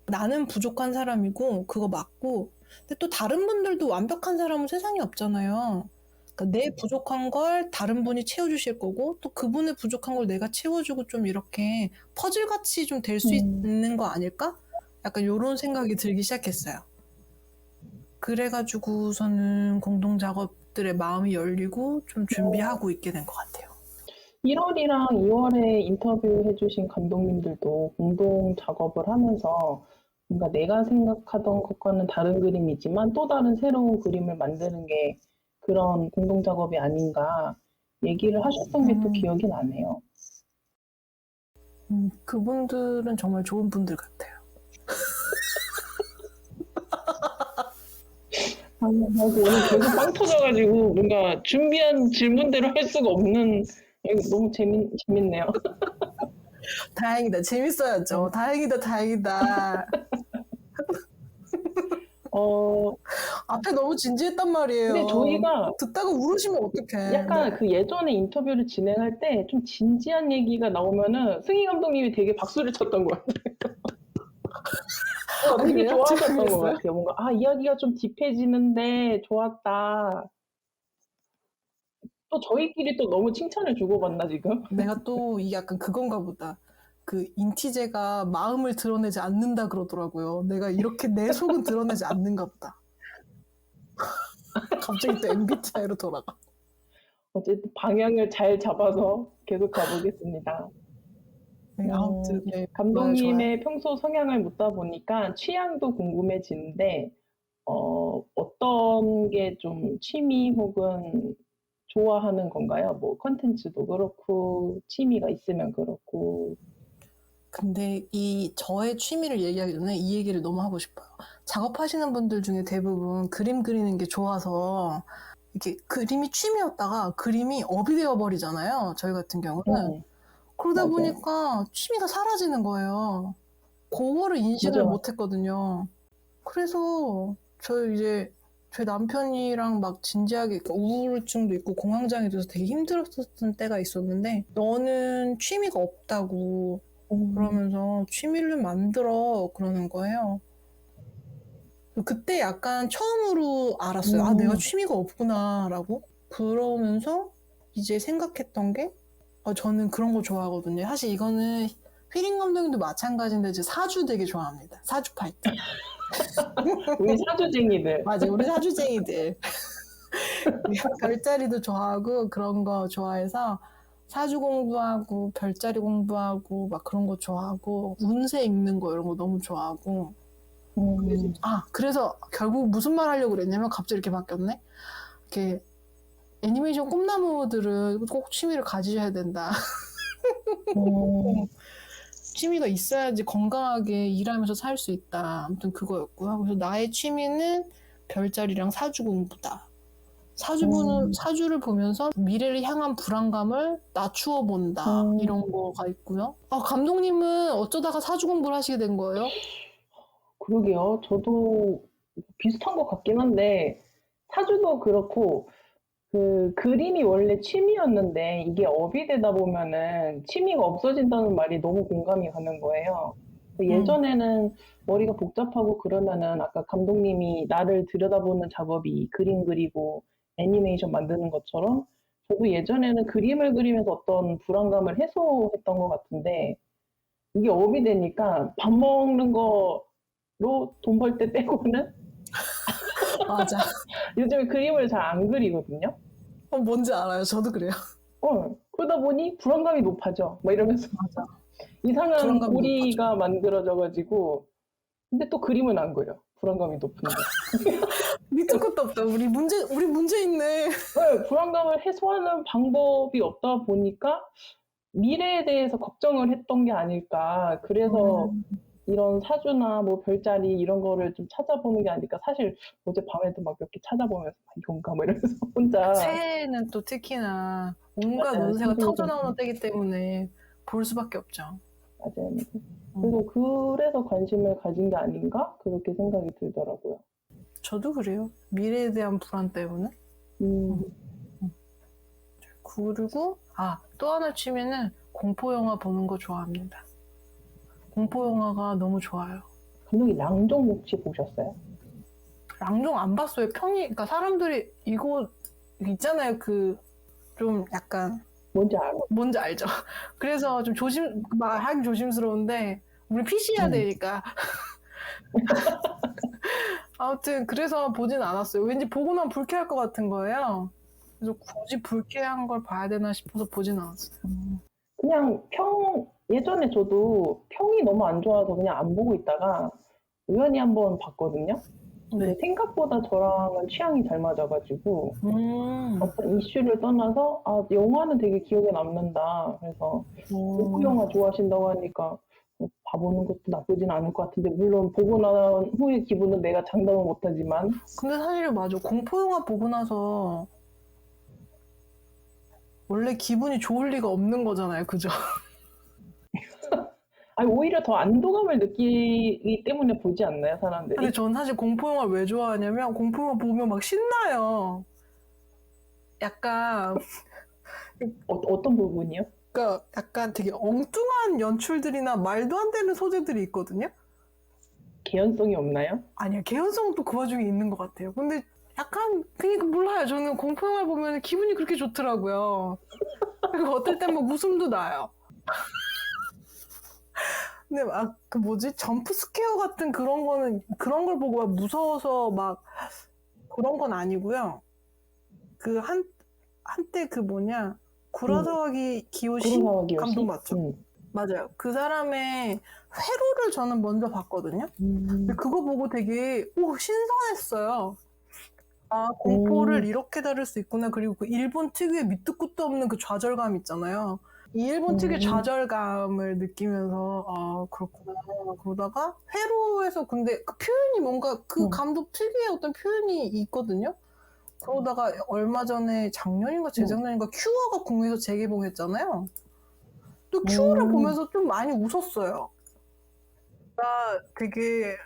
[SPEAKER 2] 나는 부족한 사람이고 그거 맞고 근데 또 다른 분들도 완벽한 사람은 세상에 없잖아요. 그러니까 내 부족한 걸 다른 분이 채워주실 거고 또 그분의 부족한 걸 내가 채워주고 좀 이렇게 퍼즐같이 좀 될 수 있는 거 아닐까? 약간 이런 생각이 들기 시작했어요. 그래가지고서는 공동 작업들의 마음이 열리고 좀 준비하고 있게 된 것 같아요.
[SPEAKER 1] 1월이랑 2월에 인터뷰 해주신 감독님들도 공동 작업을 하면서 뭔가 내가 생각하던 것과는 다른 그림이지만 또 다른 새로운 그림을 만드는 게 그런 공동 작업이 아닌가 얘기를 하셨던 게 또 기억이 나네요.
[SPEAKER 2] 그분들은 정말 좋은 분들 같아요.
[SPEAKER 1] 오늘 계속 빵 터져가지고 뭔가 준비한 질문대로 할 수가 없는 이거 너무 재밌네요.
[SPEAKER 2] 다행이다. 재밌어야죠. 다행이다, 다행이다. 앞에 너무 진지했단 말이에요.
[SPEAKER 1] 근데 저희가
[SPEAKER 2] 듣다가 울으시면 어떡해.
[SPEAKER 1] 약간
[SPEAKER 2] 네.
[SPEAKER 1] 그 예전에 인터뷰를 진행할 때 좀 진지한 얘기가 나오면은 승희 감독님이 되게 박수를 쳤던 것 같아요. 되게
[SPEAKER 2] 그래요?
[SPEAKER 1] 좋아하셨던 것
[SPEAKER 2] 그랬어요?
[SPEAKER 1] 같아요. 뭔가 이야기가 좀 딥해지는데 좋았다. 또 저희끼리 또 너무 칭찬을 주고받나 지금?
[SPEAKER 2] 내가 또 이게 약간 그건가 보다. 그 인티제가 마음을 드러내지 않는다 그러더라고요. 내가 이렇게 내 속은 드러내지 않는가 보다. 갑자기 또 MBTI로 돌아가.
[SPEAKER 1] 어쨌든 방향을 잘 잡아서 계속 가보겠습니다.
[SPEAKER 2] 네, 아무튼 네, 좋아요, 좋아요.
[SPEAKER 1] 감독님의 평소 성향을 묻다 보니까 취향도 궁금해지는데 어떤 게 좀 취미 혹은 좋아하는 건가요? 뭐 컨텐츠도 그렇고 취미가 있으면 그렇고.
[SPEAKER 2] 근데 이 저의 취미를 얘기하기 전에 이 얘기를 너무 하고 싶어요. 작업하시는 분들 중에 대부분 그림 그리는 게 좋아서 이렇게 그림이 취미였다가 그림이 업이 되어 버리잖아요. 저희 같은 경우는. 그러다
[SPEAKER 1] 맞아요.
[SPEAKER 2] 보니까 취미가 사라지는 거예요. 그거를 인식을
[SPEAKER 1] 맞아요.
[SPEAKER 2] 못 했거든요. 그래서 저희 남편이랑 막 진지하게 우울증도 있고 공황장애 돼서 되게 힘들었었던 때가 있었는데 너는 취미가 없다고 그러면서 취미를 만들어 그러는 거예요. 그때 약간 처음으로 알았어요. 내가 취미가 없구나라고. 그러면서 이제 생각했던 게 저는 그런 거 좋아하거든요. 사실 이거는 휘린 감독님도 마찬가지인데 이제 사주 되게 좋아합니다. 사주 파이터.
[SPEAKER 1] 우리 사주쟁이들.
[SPEAKER 2] 맞아, 우리 사주쟁이들. 별자리도 좋아하고 그런 거 좋아해서 사주 공부하고 별자리 공부하고 막 그런 거 좋아하고 운세 읽는 거 이런 거 너무 좋아하고 그래서 결국 무슨 말 하려고 그랬냐면 갑자기 이렇게 바뀌었네. 이렇게 애니메이션 꿈나무들은 꼭 취미를 가지셔야 된다. 취미가 있어야지 건강하게 일하면서 살 수 있다. 아무튼 그거였고요. 그래서 나의 취미는 별자리랑 사주 공부다. 사주를 보면서 미래를 향한 불안감을 낮추어 본다. 이런 거가 있고요. 감독님은 어쩌다가 사주 공부를 하시게 된 거예요?
[SPEAKER 1] 그러게요. 저도 비슷한 것 같긴 한데 사주도 그렇고 그 그림이 원래 취미였는데 이게 업이 되다 보면은 취미가 없어진다는 말이 너무 공감이 가는 거예요. 예전에는 머리가 복잡하고 그러면은 아까 감독님이 나를 들여다보는 작업이 그림 그리고 애니메이션 만드는 것처럼 저도 예전에는 그림을 그리면서 어떤 불안감을 해소했던 것 같은데 이게 업이 되니까 밥 먹는 거로 돈 벌 때 빼고는
[SPEAKER 2] 맞아.
[SPEAKER 1] 요즘에 그림을 잘 안 그리거든요.
[SPEAKER 2] 뭔지 알아요. 저도 그래요.
[SPEAKER 1] 그러다 보니 불안감이 높아져. 막 이러면서.
[SPEAKER 2] 맞아.
[SPEAKER 1] 이상한
[SPEAKER 2] 불안감이
[SPEAKER 1] 고리가 만들어져가지고 근데 또 그림은 안 그려. 불안감이 높은데.
[SPEAKER 2] 밑도 끝도 없다. 우리 문제 있네.
[SPEAKER 1] 네, 불안감을 해소하는 방법이 없다 보니까 미래에 대해서 걱정을 했던 게 아닐까. 그래서 이런 사주나 뭐 별자리 이런 거를 좀 찾아보는 게 아닐까. 사실 어젯밤에도 막 몇 개 찾아보면서 이건가 뭐 이러면서 혼자.
[SPEAKER 2] 새해는 또 특히나 온갖
[SPEAKER 1] 맞아요.
[SPEAKER 2] 운세가
[SPEAKER 1] 신기해서.
[SPEAKER 2] 터져나오는 때이기 때문에 볼 수밖에 없죠.
[SPEAKER 1] 맞아요. 그래서 관심을 가진 게 아닌가? 그렇게 생각이 들더라고요.
[SPEAKER 2] 저도 그래요. 미래에 대한 불안 때문에.
[SPEAKER 1] 음,
[SPEAKER 2] 그리고 또 하나 취미는 공포 영화 보는 거 좋아합니다. 공포 영화가 너무 좋아요.
[SPEAKER 1] 감독이 랑종 혹시 보셨어요?
[SPEAKER 2] 랑종 안 봤어요. 그러니까 사람들이 이거 있잖아요. 그 좀 약간
[SPEAKER 1] 뭔지 알아?
[SPEAKER 2] 뭔지 알죠? 그래서 좀 말하기 조심스러운데 우리 PC 해야 되니까. 아무튼 그래서 보진 않았어요. 왠지 보고 나면 불쾌할 것 같은 거예요. 그래서 굳이 불쾌한 걸 봐야 되나 싶어서 보진 않았어요.
[SPEAKER 1] 그냥 예전에 저도 평이 너무 안 좋아서 그냥 안 보고 있다가 우연히 한번 봤거든요. 근데 생각보다 저랑은 취향이 잘 맞아가지고 어떤 이슈를 떠나서 영화는 되게 기억에 남는다. 그래서 공포 영화 좋아하신다고 하니까 봐보는 것도 나쁘진 않을 것 같은데 물론 보고 난 후의 기분은 내가 장담은 못하지만
[SPEAKER 2] 근데 사실 맞아. 공포 영화 보고 나서 원래 기분이 좋을 리가 없는 거잖아요. 그죠?
[SPEAKER 1] 아니 오히려 더 안도감을 느끼기 때문에 보지 않나요, 사람들이?
[SPEAKER 2] 근데 전 사실 공포 영화를 왜 좋아하냐면 공포 영화 보면 막 신나요. 약간
[SPEAKER 1] 어떤 부분이요?
[SPEAKER 2] 그러니까 약간 되게 엉뚱한 연출들이나 말도 안 되는 소재들이 있거든요.
[SPEAKER 1] 개연성이 없나요?
[SPEAKER 2] 아니요, 개연성은 또 그 와중에 있는 것 같아요. 근데 약간 그니까 몰라요. 저는 공포 영화 보면 기분이 그렇게 좋더라고요. 그리고 어떨 땐 막 웃음도 나요. 근데 막 그 뭐지 점프 스퀘어 같은 그런 걸 보고 막 무서워서 막 그런 건 아니고요. 그 한때 그 뭐냐 구라사와기 기요시
[SPEAKER 1] 구로사와 기요시?
[SPEAKER 2] 감독 맞죠? 맞아요. 그 사람의 회로를 저는 먼저 봤거든요. 근데 그거 보고 되게 신선했어요. 공포를 이렇게 다룰 수 있구나. 그리고 그 일본 특유의 밑도 끝도 없는 그 좌절감 있잖아요. 이 일본 특유의 좌절감을 느끼면서 그렇구나. 그러다가 회로에서 근데 그 표현이 뭔가 그 감독 특유의 어떤 표현이 있거든요. 그러다가 얼마 전에 작년인가 재작년인가 큐어가 국내에서 재개봉했잖아요. 또 큐어를 보면서 좀 많이 웃었어요. 되게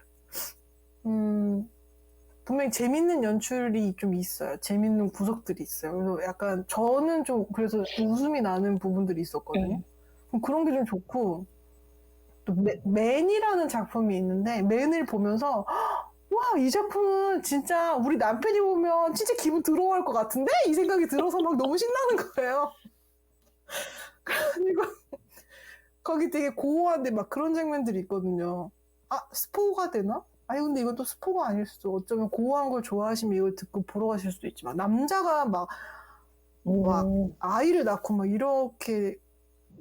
[SPEAKER 2] 분명히 재밌는 연출이 좀 있어요. 재밌는 구석들이 있어요. 그래서 약간 저는 좀 그래서 웃음이 나는 부분들이 있었거든요. 그런 게 좀 좋고 또 맨이라는 작품이 있는데 맨을 보면서 와, 이 작품은 진짜 우리 남편이 보면 진짜 기분 더러워할 것 같은데? 이 생각이 들어서 막 너무 신나는 거예요. 그리고 거기 되게 고어한데 막 그런 장면들이 있거든요. 스포가 되나? 아니 근데 이건 또 스포가 아닐 수도. 어쩌면 고어한 걸 좋아하시면 이걸 듣고 보러 가실 수도 있지만 남자가 막 아이를 낳고 막 이렇게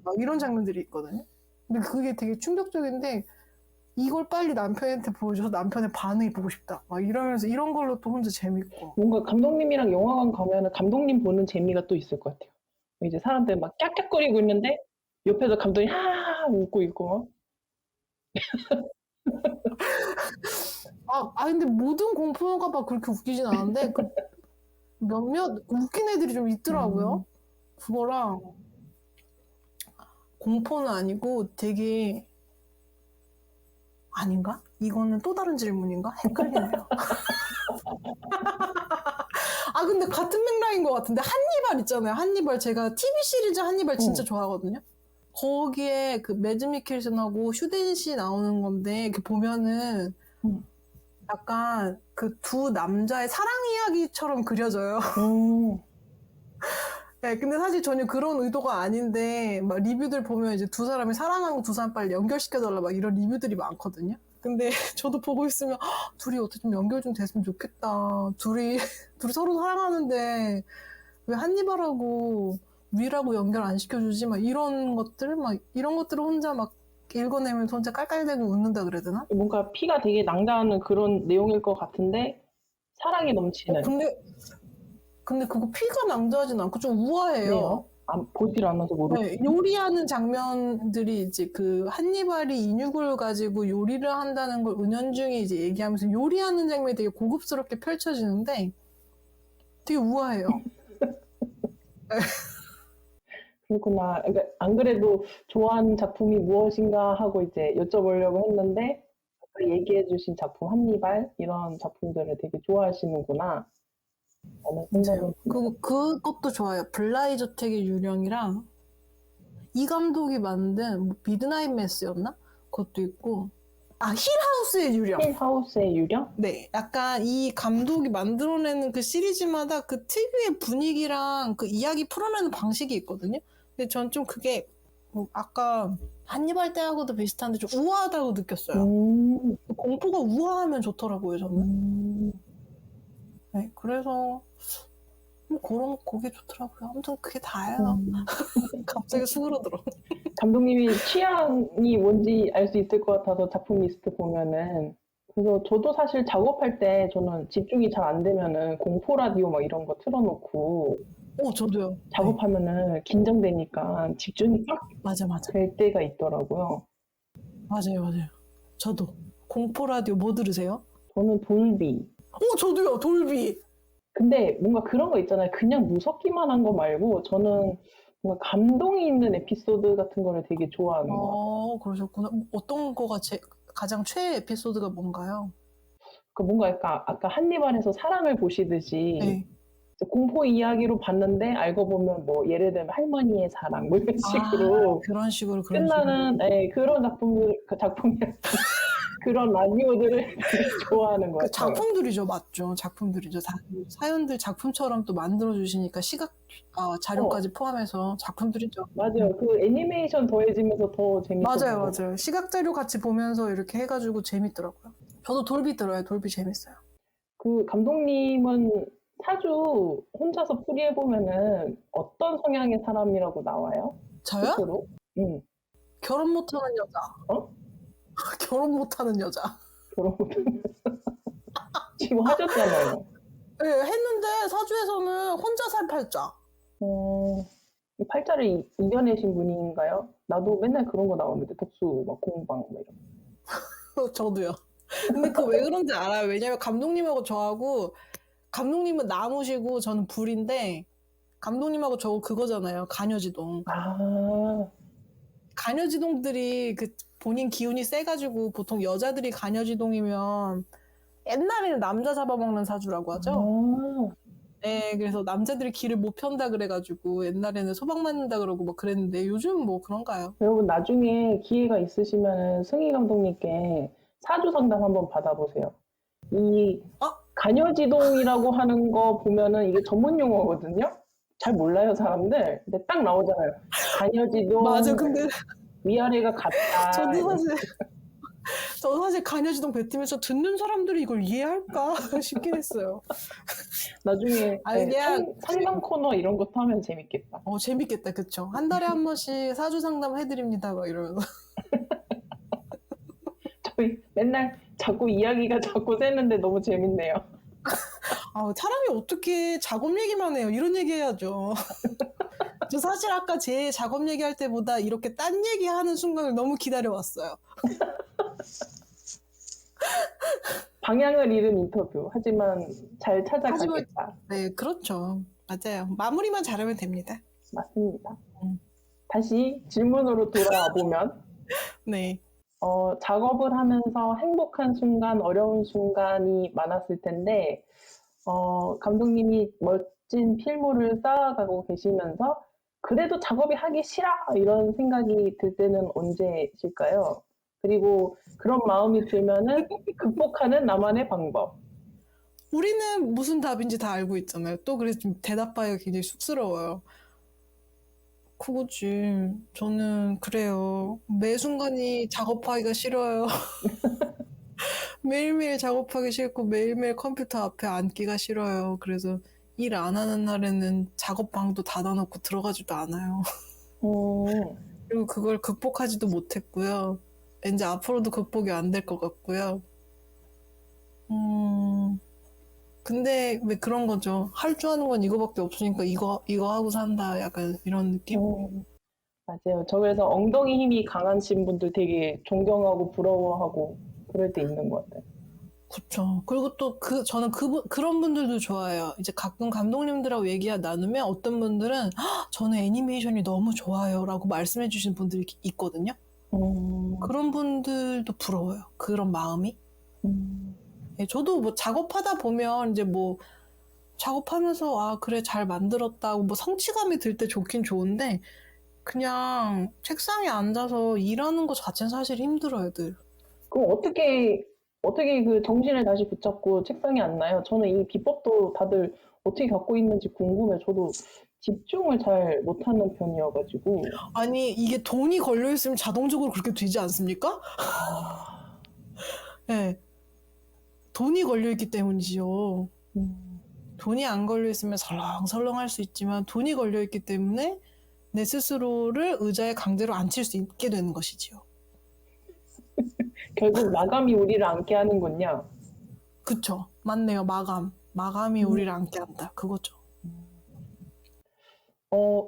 [SPEAKER 2] 막 이런 장면들이 있거든요. 근데 그게 되게 충격적인데 이걸 빨리 남편한테 보여줘서 남편의 반응이 보고 싶다. 막 이러면서 이런 걸로 또 혼자 재밌고.
[SPEAKER 1] 뭔가 감독님이랑 영화관 가면은 감독님 보는 재미가 또 있을 것 같아요. 이제 사람들 막 깍깍거리고 있는데 옆에서 감독이 하하하 웃고 있고 막.
[SPEAKER 2] 근데 모든 공포 영화가 그렇게 웃기진 않은데 그 몇몇 웃긴 애들이 좀 있더라고요. 그거랑 공포는 아니고 되게 아닌가? 이거는 또 다른 질문인가? 헷갈리네요. 근데 같은 맥락인 것 같은데 한니발 있잖아요. 한니발 제가 TV 시리즈 한니발 진짜 좋아하거든요. 거기에 그 매드 미켈슨하고 슈덴 씨 나오는 건데 이렇게 보면은 약간 그 두 남자의 사랑 이야기처럼 그려져요. 네, 근데 사실 전혀 그런 의도가 아닌데 막 리뷰들 보면 이제 두 사람이 사랑하고 두 사람 빨리 연결시켜달라 막 이런 리뷰들이 많거든요. 근데 저도 보고 있으면 둘이 어떻게 좀 연결 좀 됐으면 좋겠다. 둘이 서로 사랑하는데 왜 한니발하고 위라고 연결 안 시켜주지? 막 이런 것들을 혼자 막 읽어내면서 혼자 깔깔대고 웃는다 그래야 되나?
[SPEAKER 1] 뭔가 피가 되게 낭자하는 그런 내용일 것 같은데 사랑이 넘치는.
[SPEAKER 2] 근데 그거 피가 낭자하진 않고 좀 우아해요.
[SPEAKER 1] 그래요? 보질 않아서 모르겠어요.
[SPEAKER 2] 네, 요리하는 장면들이 이제 그 한니발이 인육을 가지고 요리를 한다는 걸 은연중에 이제 얘기하면서 요리하는 장면이 되게 고급스럽게 펼쳐지는데 되게 우아해요.
[SPEAKER 1] 그렇구나. 그러니까 안 그래도 좋아하는 작품이 무엇인가 하고 이제 여쭤보려고 했는데 아까 얘기해 주신 작품 한니발 이런 작품들을 되게 좋아하시는구나 라는 생각을
[SPEAKER 2] 맞아요. 그리고 그것도 좋아요. 블라이 저택의 유령이랑 이 감독이 만든 뭐 미드나잇 매스였나? 그것도 있고 힐하우스의 유령.
[SPEAKER 1] 힐하우스의 유령?
[SPEAKER 2] 네, 약간 이 감독이 만들어내는 그 시리즈마다 그 특유의 분위기랑 그 이야기 풀어내는 방식이 있거든요. 근데 전 좀 그게 뭐 아까 한니발 때하고도 비슷한데 좀 우아하다고 느꼈어요. 공포가 우아하면 좋더라고요, 저는. 네, 그래서 그런 그게 좋더라고요. 아무튼 그게 다예요. 갑자기 수그러들어.
[SPEAKER 1] 감독님이 취향이 뭔지 알 수 있을 것 같아서 작품 리스트 보면은. 그래서 저도 사실 작업할 때 저는 집중이 잘 안 되면은 공포 라디오 막 이런 거 틀어놓고
[SPEAKER 2] 저도요.
[SPEAKER 1] 작업하면은 긴장되니까 집중이 빡
[SPEAKER 2] 맞아.
[SPEAKER 1] 될 때가 있더라고요.
[SPEAKER 2] 맞아요. 저도. 공포 라디오 뭐 들으세요?
[SPEAKER 1] 저는 돌비.
[SPEAKER 2] 저도요, 돌비.
[SPEAKER 1] 근데 뭔가 그런 거 있잖아요. 그냥 무섭기만 한 거 말고 저는 뭔가 감동이 있는 에피소드 같은 거를 되게 좋아하는 것 같아요.
[SPEAKER 2] 그러셨구나. 어떤 거가 가장 최애 에피소드가 뭔가요?
[SPEAKER 1] 뭔가 약간 아까 한니발에서 사랑을 보시듯이
[SPEAKER 2] 네.
[SPEAKER 1] 공포 이야기로 봤는데 알고 보면 뭐 예를 들면 할머니의 사랑 뭐 이런 식으로
[SPEAKER 2] 그런 식으로.
[SPEAKER 1] 끝나는 그런 작품이랑 그런 라디오들을 되게 좋아하는 것
[SPEAKER 2] 그
[SPEAKER 1] 같아요.
[SPEAKER 2] 작품들이죠, 맞죠? 작품들이죠. 사연들 작품처럼 또 만들어주시니까 시각 자료까지 포함해서 작품들이죠.
[SPEAKER 1] 맞아요. 그 애니메이션 더해지면서 더 재밌어져요.
[SPEAKER 2] 맞아요. 시각 자료 같이 보면서 이렇게 해가지고 재밌더라고요. 저도 돌비 들어요. 돌비 재밌어요.
[SPEAKER 1] 그 감독님은 사주 혼자서 풀이해보면은 어떤 성향의 사람이라고 나와요?
[SPEAKER 2] 저요?
[SPEAKER 1] 스스로? 응.
[SPEAKER 2] 결혼 못하는 여자.
[SPEAKER 1] 어?
[SPEAKER 2] 결혼 못하는 여자.
[SPEAKER 1] 결혼 지금 하셨잖아요.
[SPEAKER 2] 네, 했는데 사주에서는 혼자 살 팔자.
[SPEAKER 1] 이 팔자를 이겨내신 분인가요? 나도 맨날 그런 거 나오는데 독수 막 공방 뭐 이런.
[SPEAKER 2] 저도요. 근데 그 왜 그런지 알아요. 왜냐면 감독님하고 저하고 감독님은 나무시고 저는 불인데 감독님하고 저 그거잖아요. 가녀지동. 가녀지동들이 그 본인 기운이 세가지고 보통 여자들이 가녀지동이면 옛날에는 남자 잡아먹는 사주라고 하죠. 네, 그래서 남자들이 길을 못 편다 그래가지고 옛날에는 소방 맞는다 그러고 뭐 그랬는데 요즘 뭐 그런가요?
[SPEAKER 1] 여러분 나중에 기회가 있으시면은 승희 감독님께 사주 상담 한번 받아보세요. 이 가녀지동이라고 하는 거 보면은 이게 전문 용어거든요. 잘 몰라요 사람들. 근데 딱 나오잖아요. 가녀지동.
[SPEAKER 2] 맞아. 근데
[SPEAKER 1] 위아래가 같다.
[SPEAKER 2] 저도 사실 가녀지동 뱉으면서 듣는 사람들이 이걸 이해할까 싶긴 했어요.
[SPEAKER 1] 나중에
[SPEAKER 2] 그냥
[SPEAKER 1] 상담 코너 이런 것도 하면 재밌겠다.
[SPEAKER 2] 재밌겠다, 그쵸? 한 달에 한 번씩 사주 상담 해드립니다, 막 이러면서.
[SPEAKER 1] 저희 맨날 자꾸 이야기가 자꾸 새는데 너무 재밌네요.
[SPEAKER 2] 사람이 어떻게 작업 얘기만 해요? 이런 얘기 해야죠. 저 사실 아까 제 작업 얘기할 때보다 이렇게 딴 얘기하는 순간을 너무 기다려왔어요.
[SPEAKER 1] 방향을 잃은 인터뷰. 하지만 잘 찾아가겠다.
[SPEAKER 2] 네, 그렇죠. 맞아요. 마무리만 잘하면 됩니다.
[SPEAKER 1] 맞습니다. 다시 질문으로 돌아와 보면
[SPEAKER 2] 네.
[SPEAKER 1] 작업을 하면서 행복한 순간, 어려운 순간이 많았을 텐데 감독님이 멋진 필모를 쌓아가고 계시면서 그래도 작업이 하기 싫어! 이런 생각이 들 때는 언제실까요? 그리고 그런 마음이 들면은 극복하는 나만의 방법.
[SPEAKER 2] 우리는 무슨 답인지 다 알고 있잖아요. 또 그래서 좀 대답하기가 굉장히 쑥스러워요. 그거지. 저는 그래요. 매 순간이 작업하기가 싫어요. 매일매일 작업하기 싫고 매일매일 컴퓨터 앞에 앉기가 싫어요. 그래서 일 안 하는 날에는 작업방도 닫아놓고 들어가지도 않아요.
[SPEAKER 1] 음,
[SPEAKER 2] 그리고 그걸 극복하지도 못했고요. 이제 앞으로도 극복이 안 될 것 같고요. 근데 왜 그런 거죠. 할 줄 아는 건 이거밖에 없으니까 이거 하고 산다. 약간 이런 느낌?
[SPEAKER 1] 음, 맞아요. 저 그래서 엉덩이 힘이 강하신 분들 되게 존경하고 부러워하고 그럴 때 있는 것 같아요.
[SPEAKER 2] 그쵸. 그리고 또 저는 그런 분들도 좋아해요. 이제 가끔 감독님들하고 얘기 나누면 어떤 분들은 "헉, 저는 애니메이션이 너무 좋아요. 라고 말씀해 주시는 분들이 있거든요.
[SPEAKER 1] 음,
[SPEAKER 2] 그런 분들도 부러워요. 그런 마음이.
[SPEAKER 1] 음,
[SPEAKER 2] 예, 저도 뭐 작업하다 보면 이제 뭐 작업하면서 아, 그래, 잘 만들었다고 뭐 성취감이 들 때 좋긴 좋은데 그냥 책상에 앉아서 일하는 거 자체는 사실 힘들어요, 늘.
[SPEAKER 1] 그럼 어떻게 그 정신을 다시 붙잡고 책상에 앉나요? 저는 이 비법도 다들 어떻게 갖고 있는지 궁금해요. 저도 집중을 잘 못하는 편이어가지고.
[SPEAKER 2] 아니, 이게 돈이 걸려있으면 자동적으로 그렇게 되지 않습니까?
[SPEAKER 1] 아,
[SPEAKER 2] 네, 돈이 걸려있기 때문이지요.
[SPEAKER 1] 음,
[SPEAKER 2] 돈이 안 걸려있으면 설렁설렁 할 수 있지만 돈이 걸려있기 때문에 내 스스로를 의자에 강제로 앉힐 수 있게 되는 것이지요.
[SPEAKER 1] 결국 마감이 우리를 앉게 하는군요.
[SPEAKER 2] 그쵸? 맞네요. 마감이
[SPEAKER 1] 음,
[SPEAKER 2] 우리를 앉게 한다. 그거죠.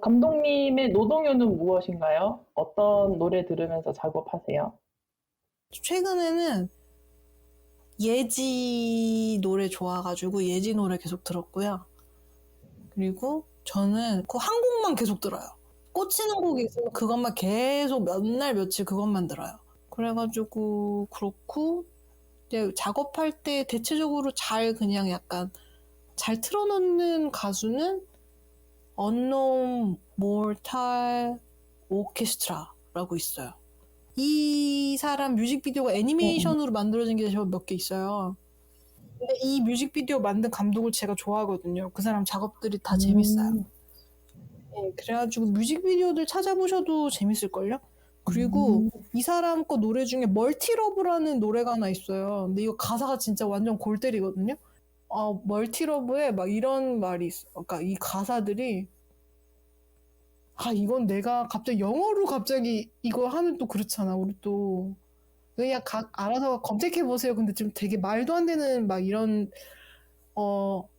[SPEAKER 1] 감독님의 노동요는 무엇인가요? 어떤 노래 들으면서 작업하세요?
[SPEAKER 2] 최근에는 예지 노래 좋아가지고 예지 노래 계속 들었고요. 그리고 저는 그 한 곡만 계속 들어요. 꽂히는 곡이 있으면 그것만 계속 몇 날 며칠 그것만 들어요. 그래가지고 그렇고 이제 작업할 때 대체적으로 잘 그냥 약간 잘 틀어놓는 가수는 Unknown Mortal Orchestra라고 있어요. 이 사람 뮤직비디오가
[SPEAKER 1] 음, 음,
[SPEAKER 2] 애니메이션으로 만들어진 게 몇 개 있어요. 근데 이 뮤직비디오 만든 감독을 제가 좋아하거든요. 그 사람 작업들이 다 재밌어요.
[SPEAKER 1] 음,
[SPEAKER 2] 네, 그래가지고 뮤직비디오들 찾아보셔도 재밌을걸요? 그리고
[SPEAKER 1] 음,
[SPEAKER 2] 이 사람 거 노래 중에 멀티러브라는 노래가 하나 있어요. 근데 이거 가사가 진짜 완전 골 때리거든요? 멀티러브에 막 이런 말이 있어. 그러니까 이 가사들이 이건 내가 갑자기 영어로 갑자기 이거 하면 또 그렇잖아. 우리 또 그냥 알아서 검색해 보세요. 근데 좀 되게 말도 안 되는 막 이런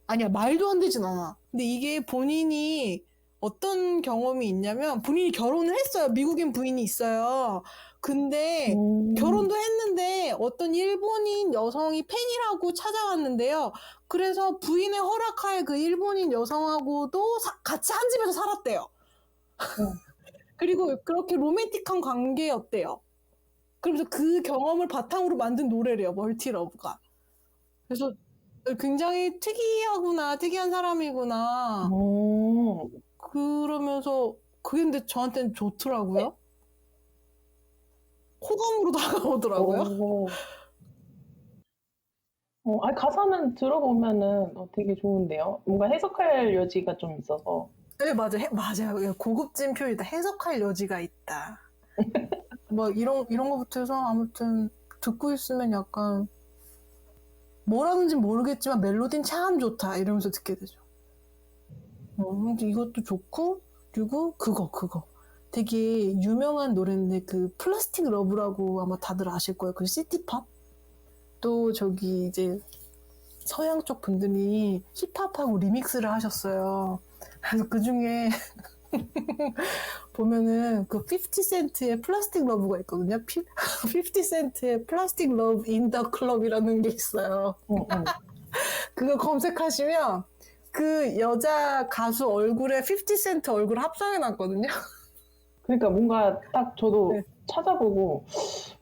[SPEAKER 2] 아니야, 말도 안 되진 않아. 근데 이게 본인이 어떤 경험이 있냐면 본인이 결혼을 했어요. 미국인 부인이 있어요. 근데
[SPEAKER 1] 음,
[SPEAKER 2] 결혼도 했는데 어떤 일본인 여성이 팬이라고 찾아왔는데요. 그래서 부인의 허락하에 그 일본인 여성하고도 같이 한 집에서 살았대요.
[SPEAKER 1] 음.
[SPEAKER 2] 그리고 그렇게 로맨틱한 관계였대요. 그러면서 그 경험을 바탕으로 만든 노래래요. 멀티러브가. 그래서 굉장히 특이한 사람이구나.
[SPEAKER 1] 어,
[SPEAKER 2] 그러면서 그게 근데 저한테는 좋더라고요. 호감으로 다가오더라고요.
[SPEAKER 1] 어, 가사는 들어보면은 되게 좋은데요. 뭔가 해석할 여지가 좀 있어서.
[SPEAKER 2] 네, 맞아요. 고급진 표현이다. 해석할 여지가 있다. 뭐 이런 거부터 해서 아무튼 듣고 있으면 약간 뭐라는지 모르겠지만 멜로디는 참 좋다 이러면서 듣게 되죠. 근데 이것도 좋고 그리고 그거 되게 유명한 노래인데 그 플라스틱 러브라고 아마 다들 아실 거예요. 그 시티팝. 또 저기 이제 서양 쪽 분들이 힙합하고 리믹스를 하셨어요. 그래서 그 중에 보면은 그 50센트의 플라스틱 러브가 있거든요. 50센트의 플라스틱 러브 인 더 클럽이라는 게 있어요.
[SPEAKER 1] 응, 응.
[SPEAKER 2] 그거 검색하시면 그 여자 가수 얼굴에 50센트 얼굴 합성해 놨거든요.
[SPEAKER 1] 그러니까 뭔가 딱 저도
[SPEAKER 2] 네,
[SPEAKER 1] 찾아보고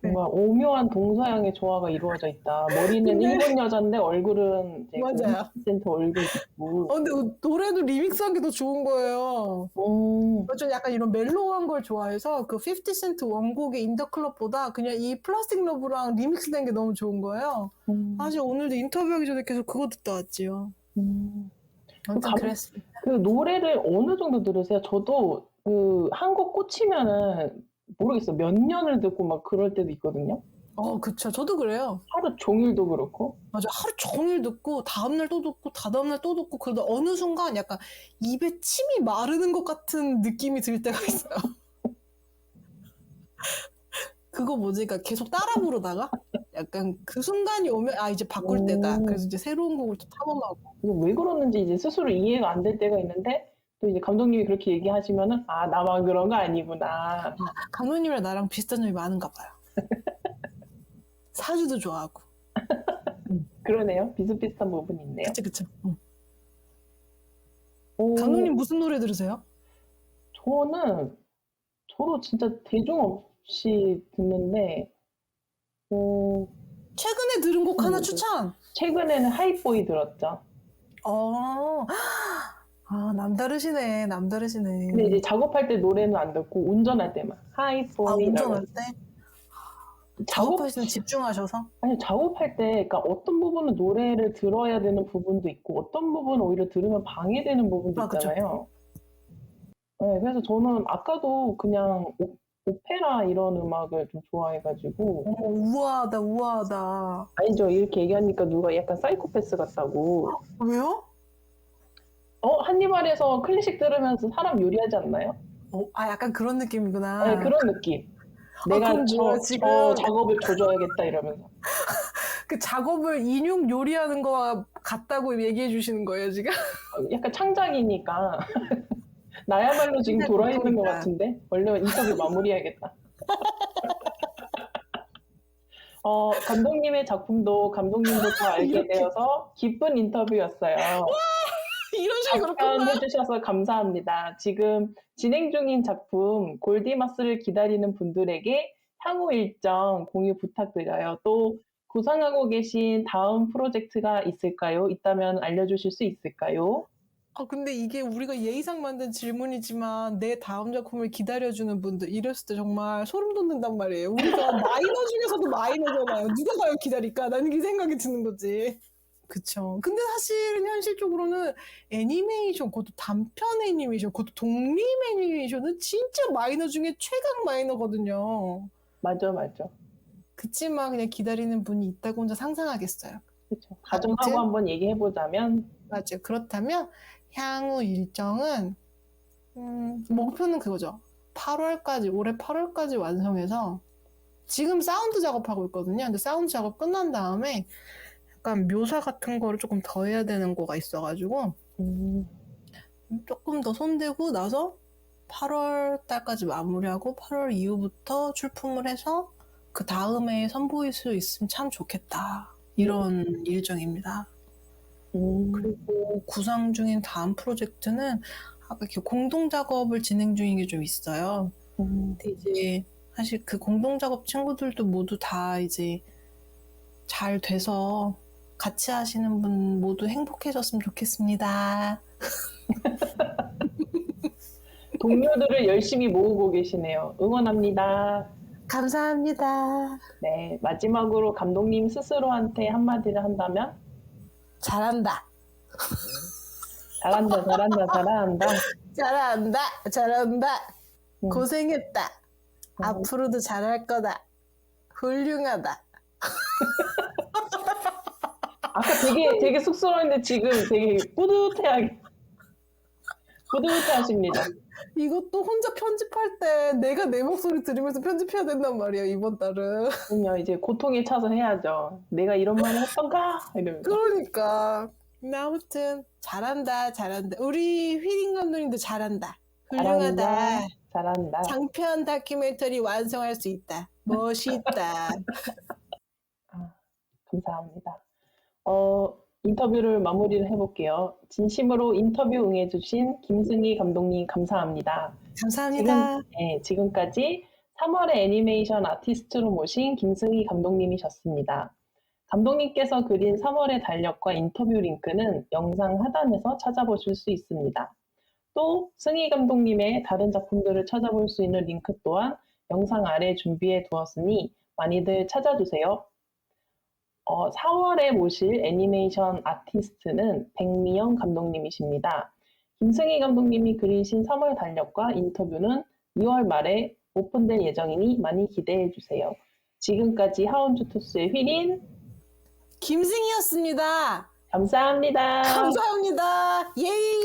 [SPEAKER 2] 네.
[SPEAKER 1] 뭔가 오묘한 동서양의 조화가 이루어져 있다. 머리는
[SPEAKER 2] 근데
[SPEAKER 1] 일본 여잔데 얼굴은 이제 그
[SPEAKER 2] 맞아요.
[SPEAKER 1] 50% 얼굴 있고.
[SPEAKER 2] 근데 노래도 리믹스한 게 더 좋은 거예요. 좀 약간 이런 멜로우한 걸 좋아해서 그 50센트 원곡의 인더클럽보다 그냥 이 플라스틱 러브랑 리믹스 된 게 너무 좋은 거예요.
[SPEAKER 1] 음,
[SPEAKER 2] 사실 오늘도 인터뷰하기 전에 계속 그거 듣다 왔지요.
[SPEAKER 1] 음. 그,
[SPEAKER 2] 아무튼
[SPEAKER 1] 감,
[SPEAKER 2] 그랬습니다.
[SPEAKER 1] 그 노래를 어느 정도 들으세요? 저도 그 한 곡 꽂히면은 모르겠어요. 몇 년을 듣고 막 그럴 때도 있거든요.
[SPEAKER 2] 그쵸. 저도 그래요.
[SPEAKER 1] 하루 종일도 그렇고.
[SPEAKER 2] 맞아. 하루 종일 듣고, 다음날 또 듣고, 다다음날 또 듣고, 그러다 어느 순간 약간 입에 침이 마르는 것 같은 느낌이 들 때가 있어요. 그거 뭐지? 그러니까 계속 따라 부르다가 약간 그 순간이 오면, 이제 바꿀 때다. 그래서 이제 새로운 곡을 또 탐험하고.
[SPEAKER 1] 이거 왜 그러는지 이제 스스로 이해가 안 될 때가 있는데, 또 이제 감독님이 그렇게 얘기하시면은, 아, 나만 그런 거 아니구나.
[SPEAKER 2] 감독님이랑 나랑 비슷한 점이 많은가 봐요. 사주도 좋아하고.
[SPEAKER 1] 그러네요. 비슷비슷한 부분이 있네요.
[SPEAKER 2] 그쵸.
[SPEAKER 1] 오,
[SPEAKER 2] 감독님 무슨 노래 들으세요?
[SPEAKER 1] 저도 진짜 대중 없이 듣는데,
[SPEAKER 2] 최근에 들은 곡 하나 추천!
[SPEAKER 1] 최근에는 하이보이 들었죠.
[SPEAKER 2] 남다르시네.
[SPEAKER 1] 근데 이제 작업할 때 노래는 안 듣고 운전할 때만 하이보이
[SPEAKER 2] 운전할 때? 작업하시는 집중하셔서?
[SPEAKER 1] 아니 작업할 때 그러니까 어떤 부분은 노래를 들어야 되는 부분도 있고 어떤 부분은 오히려 들으면 방해되는 부분도
[SPEAKER 2] 그쵸.
[SPEAKER 1] 있잖아요. 네, 그래서 저는 아까도 그냥 오페라 이런 음악을 좀 좋아해가지고
[SPEAKER 2] 우아하다.
[SPEAKER 1] 아니죠. 이렇게 얘기하니까 누가 약간 사이코패스 같다고.
[SPEAKER 2] 왜요?
[SPEAKER 1] 한니발에서 클래식 들으면서 사람 요리하지 않나요?
[SPEAKER 2] 약간 그런 느낌이구나.
[SPEAKER 1] 네, 그런 느낌. 내가
[SPEAKER 2] 그럼 뭐야, 지금
[SPEAKER 1] 저 작업을 조져야겠다 이러면서.
[SPEAKER 2] 그 작업을 인용 요리하는 거와 같다고 얘기해 주시는 거예요, 지금?
[SPEAKER 1] 약간 창작이니까 나야말로 지금
[SPEAKER 2] 근데
[SPEAKER 1] 돌아 있는 것
[SPEAKER 2] 보통이다.
[SPEAKER 1] 같은데 원래 인터뷰 마무리해야겠다. 감독님의 작품도 감독님부터 알게
[SPEAKER 2] 이렇게.
[SPEAKER 1] 되어서 기쁜 인터뷰였어요.
[SPEAKER 2] 이런 식으로 끝나?
[SPEAKER 1] 답변해주셔서 감사합니다. 지금 진행 중인 작품 골디마스를 기다리는 분들에게 향후 일정 공유 부탁드려요. 또 구상하고 계신 다음 프로젝트가 있을까요? 있다면 알려주실 수 있을까요?
[SPEAKER 2] 근데 이게 우리가 예의상 만든 질문이지만 내 다음 작품을 기다려주는 분들 이랬을 때 정말 소름 돋는단 말이에요. 우리가 마이너 중에서도 마이너잖아요. 누가 과연 기다릴까? 나는 이 생각이 드는 거지. 그쵸. 근데 사실은 현실적으로는 애니메이션, 그것도 단편 애니메이션, 그것도 독립 애니메이션은 진짜 마이너 중에 최강 마이너거든요.
[SPEAKER 1] 맞아.
[SPEAKER 2] 그치만 그냥 기다리는 분이 있다고 혼자 상상하겠어요.
[SPEAKER 1] 그렇죠. 가정하고 한번 얘기해보자면
[SPEAKER 2] 맞아요. 그렇다면 향후 일정은 목표는 그거죠. 올해 8월까지 완성해서 지금 사운드 작업하고 있거든요. 근데 사운드 작업 끝난 다음에 약간 묘사 같은 거를 조금 더 해야 되는 거가 있어가지고 조금 더 손대고 나서 8월 달까지 마무리하고 8월 이후부터 출품을 해서 그 다음에 선보일 수 있으면 참 좋겠다. 이런 일정입니다. 그리고 구상 중인 다음 프로젝트는 아까 이렇게 공동 작업을 진행 중인 게 좀 있어요. 근데 이제 사실 그 공동 작업 친구들도 모두 다 이제 잘 돼서 같이 하시는 분 모두 행복해졌으면 좋겠습니다.
[SPEAKER 1] 동료들을 열심히 모으고 계시네요. 응원합니다.
[SPEAKER 2] 감사합니다.
[SPEAKER 1] 네, 마지막으로 감독님 스스로한테 한마디를 한다면?
[SPEAKER 2] 잘한다. 잘한다. 고생했다. 앞으로도 잘할 거다. 훌륭하다.
[SPEAKER 1] 아까 되게 쑥스러웠는데 지금 되게 뿌듯해 하십니다.
[SPEAKER 2] 이것도 혼자 편집할 때 내가 내 목소리 들으면서 편집해야 된단 말이야, 이번 달은.
[SPEAKER 1] 그럼요, 이제 고통에 차서 해야죠. 내가 이런 말을 했던가? 이러면서.
[SPEAKER 2] 그러니까. 아무튼 잘한다. 우리 휘린 감독님도 잘한다. 훌륭하다.
[SPEAKER 1] 잘한다.
[SPEAKER 2] 장편 다큐멘터리 완성할 수 있다. 멋있다.
[SPEAKER 1] 감사합니다. 인터뷰를 마무리를 해볼게요. 진심으로 인터뷰 응해주신 김승희 감독님 감사합니다.
[SPEAKER 2] 감사합니다.
[SPEAKER 1] 지금까지 3월의 애니메이션 아티스트로 모신 김승희 감독님이셨습니다. 감독님께서 그린 3월의 달력과 인터뷰 링크는 영상 하단에서 찾아보실 수 있습니다. 또 승희 감독님의 다른 작품들을 찾아볼 수 있는 링크 또한 영상 아래 준비해 두었으니 많이들 찾아주세요. 4월에 모실 애니메이션 아티스트는 백미영 감독님이십니다. 김승희 감독님이 그리신 3월 달력과 인터뷰는 2월 말에 오픈될 예정이니 많이 기대해 주세요. 지금까지 하운주투스의 휘린
[SPEAKER 2] 김승희였습니다.
[SPEAKER 1] 감사합니다.
[SPEAKER 2] 감사합니다. 예이!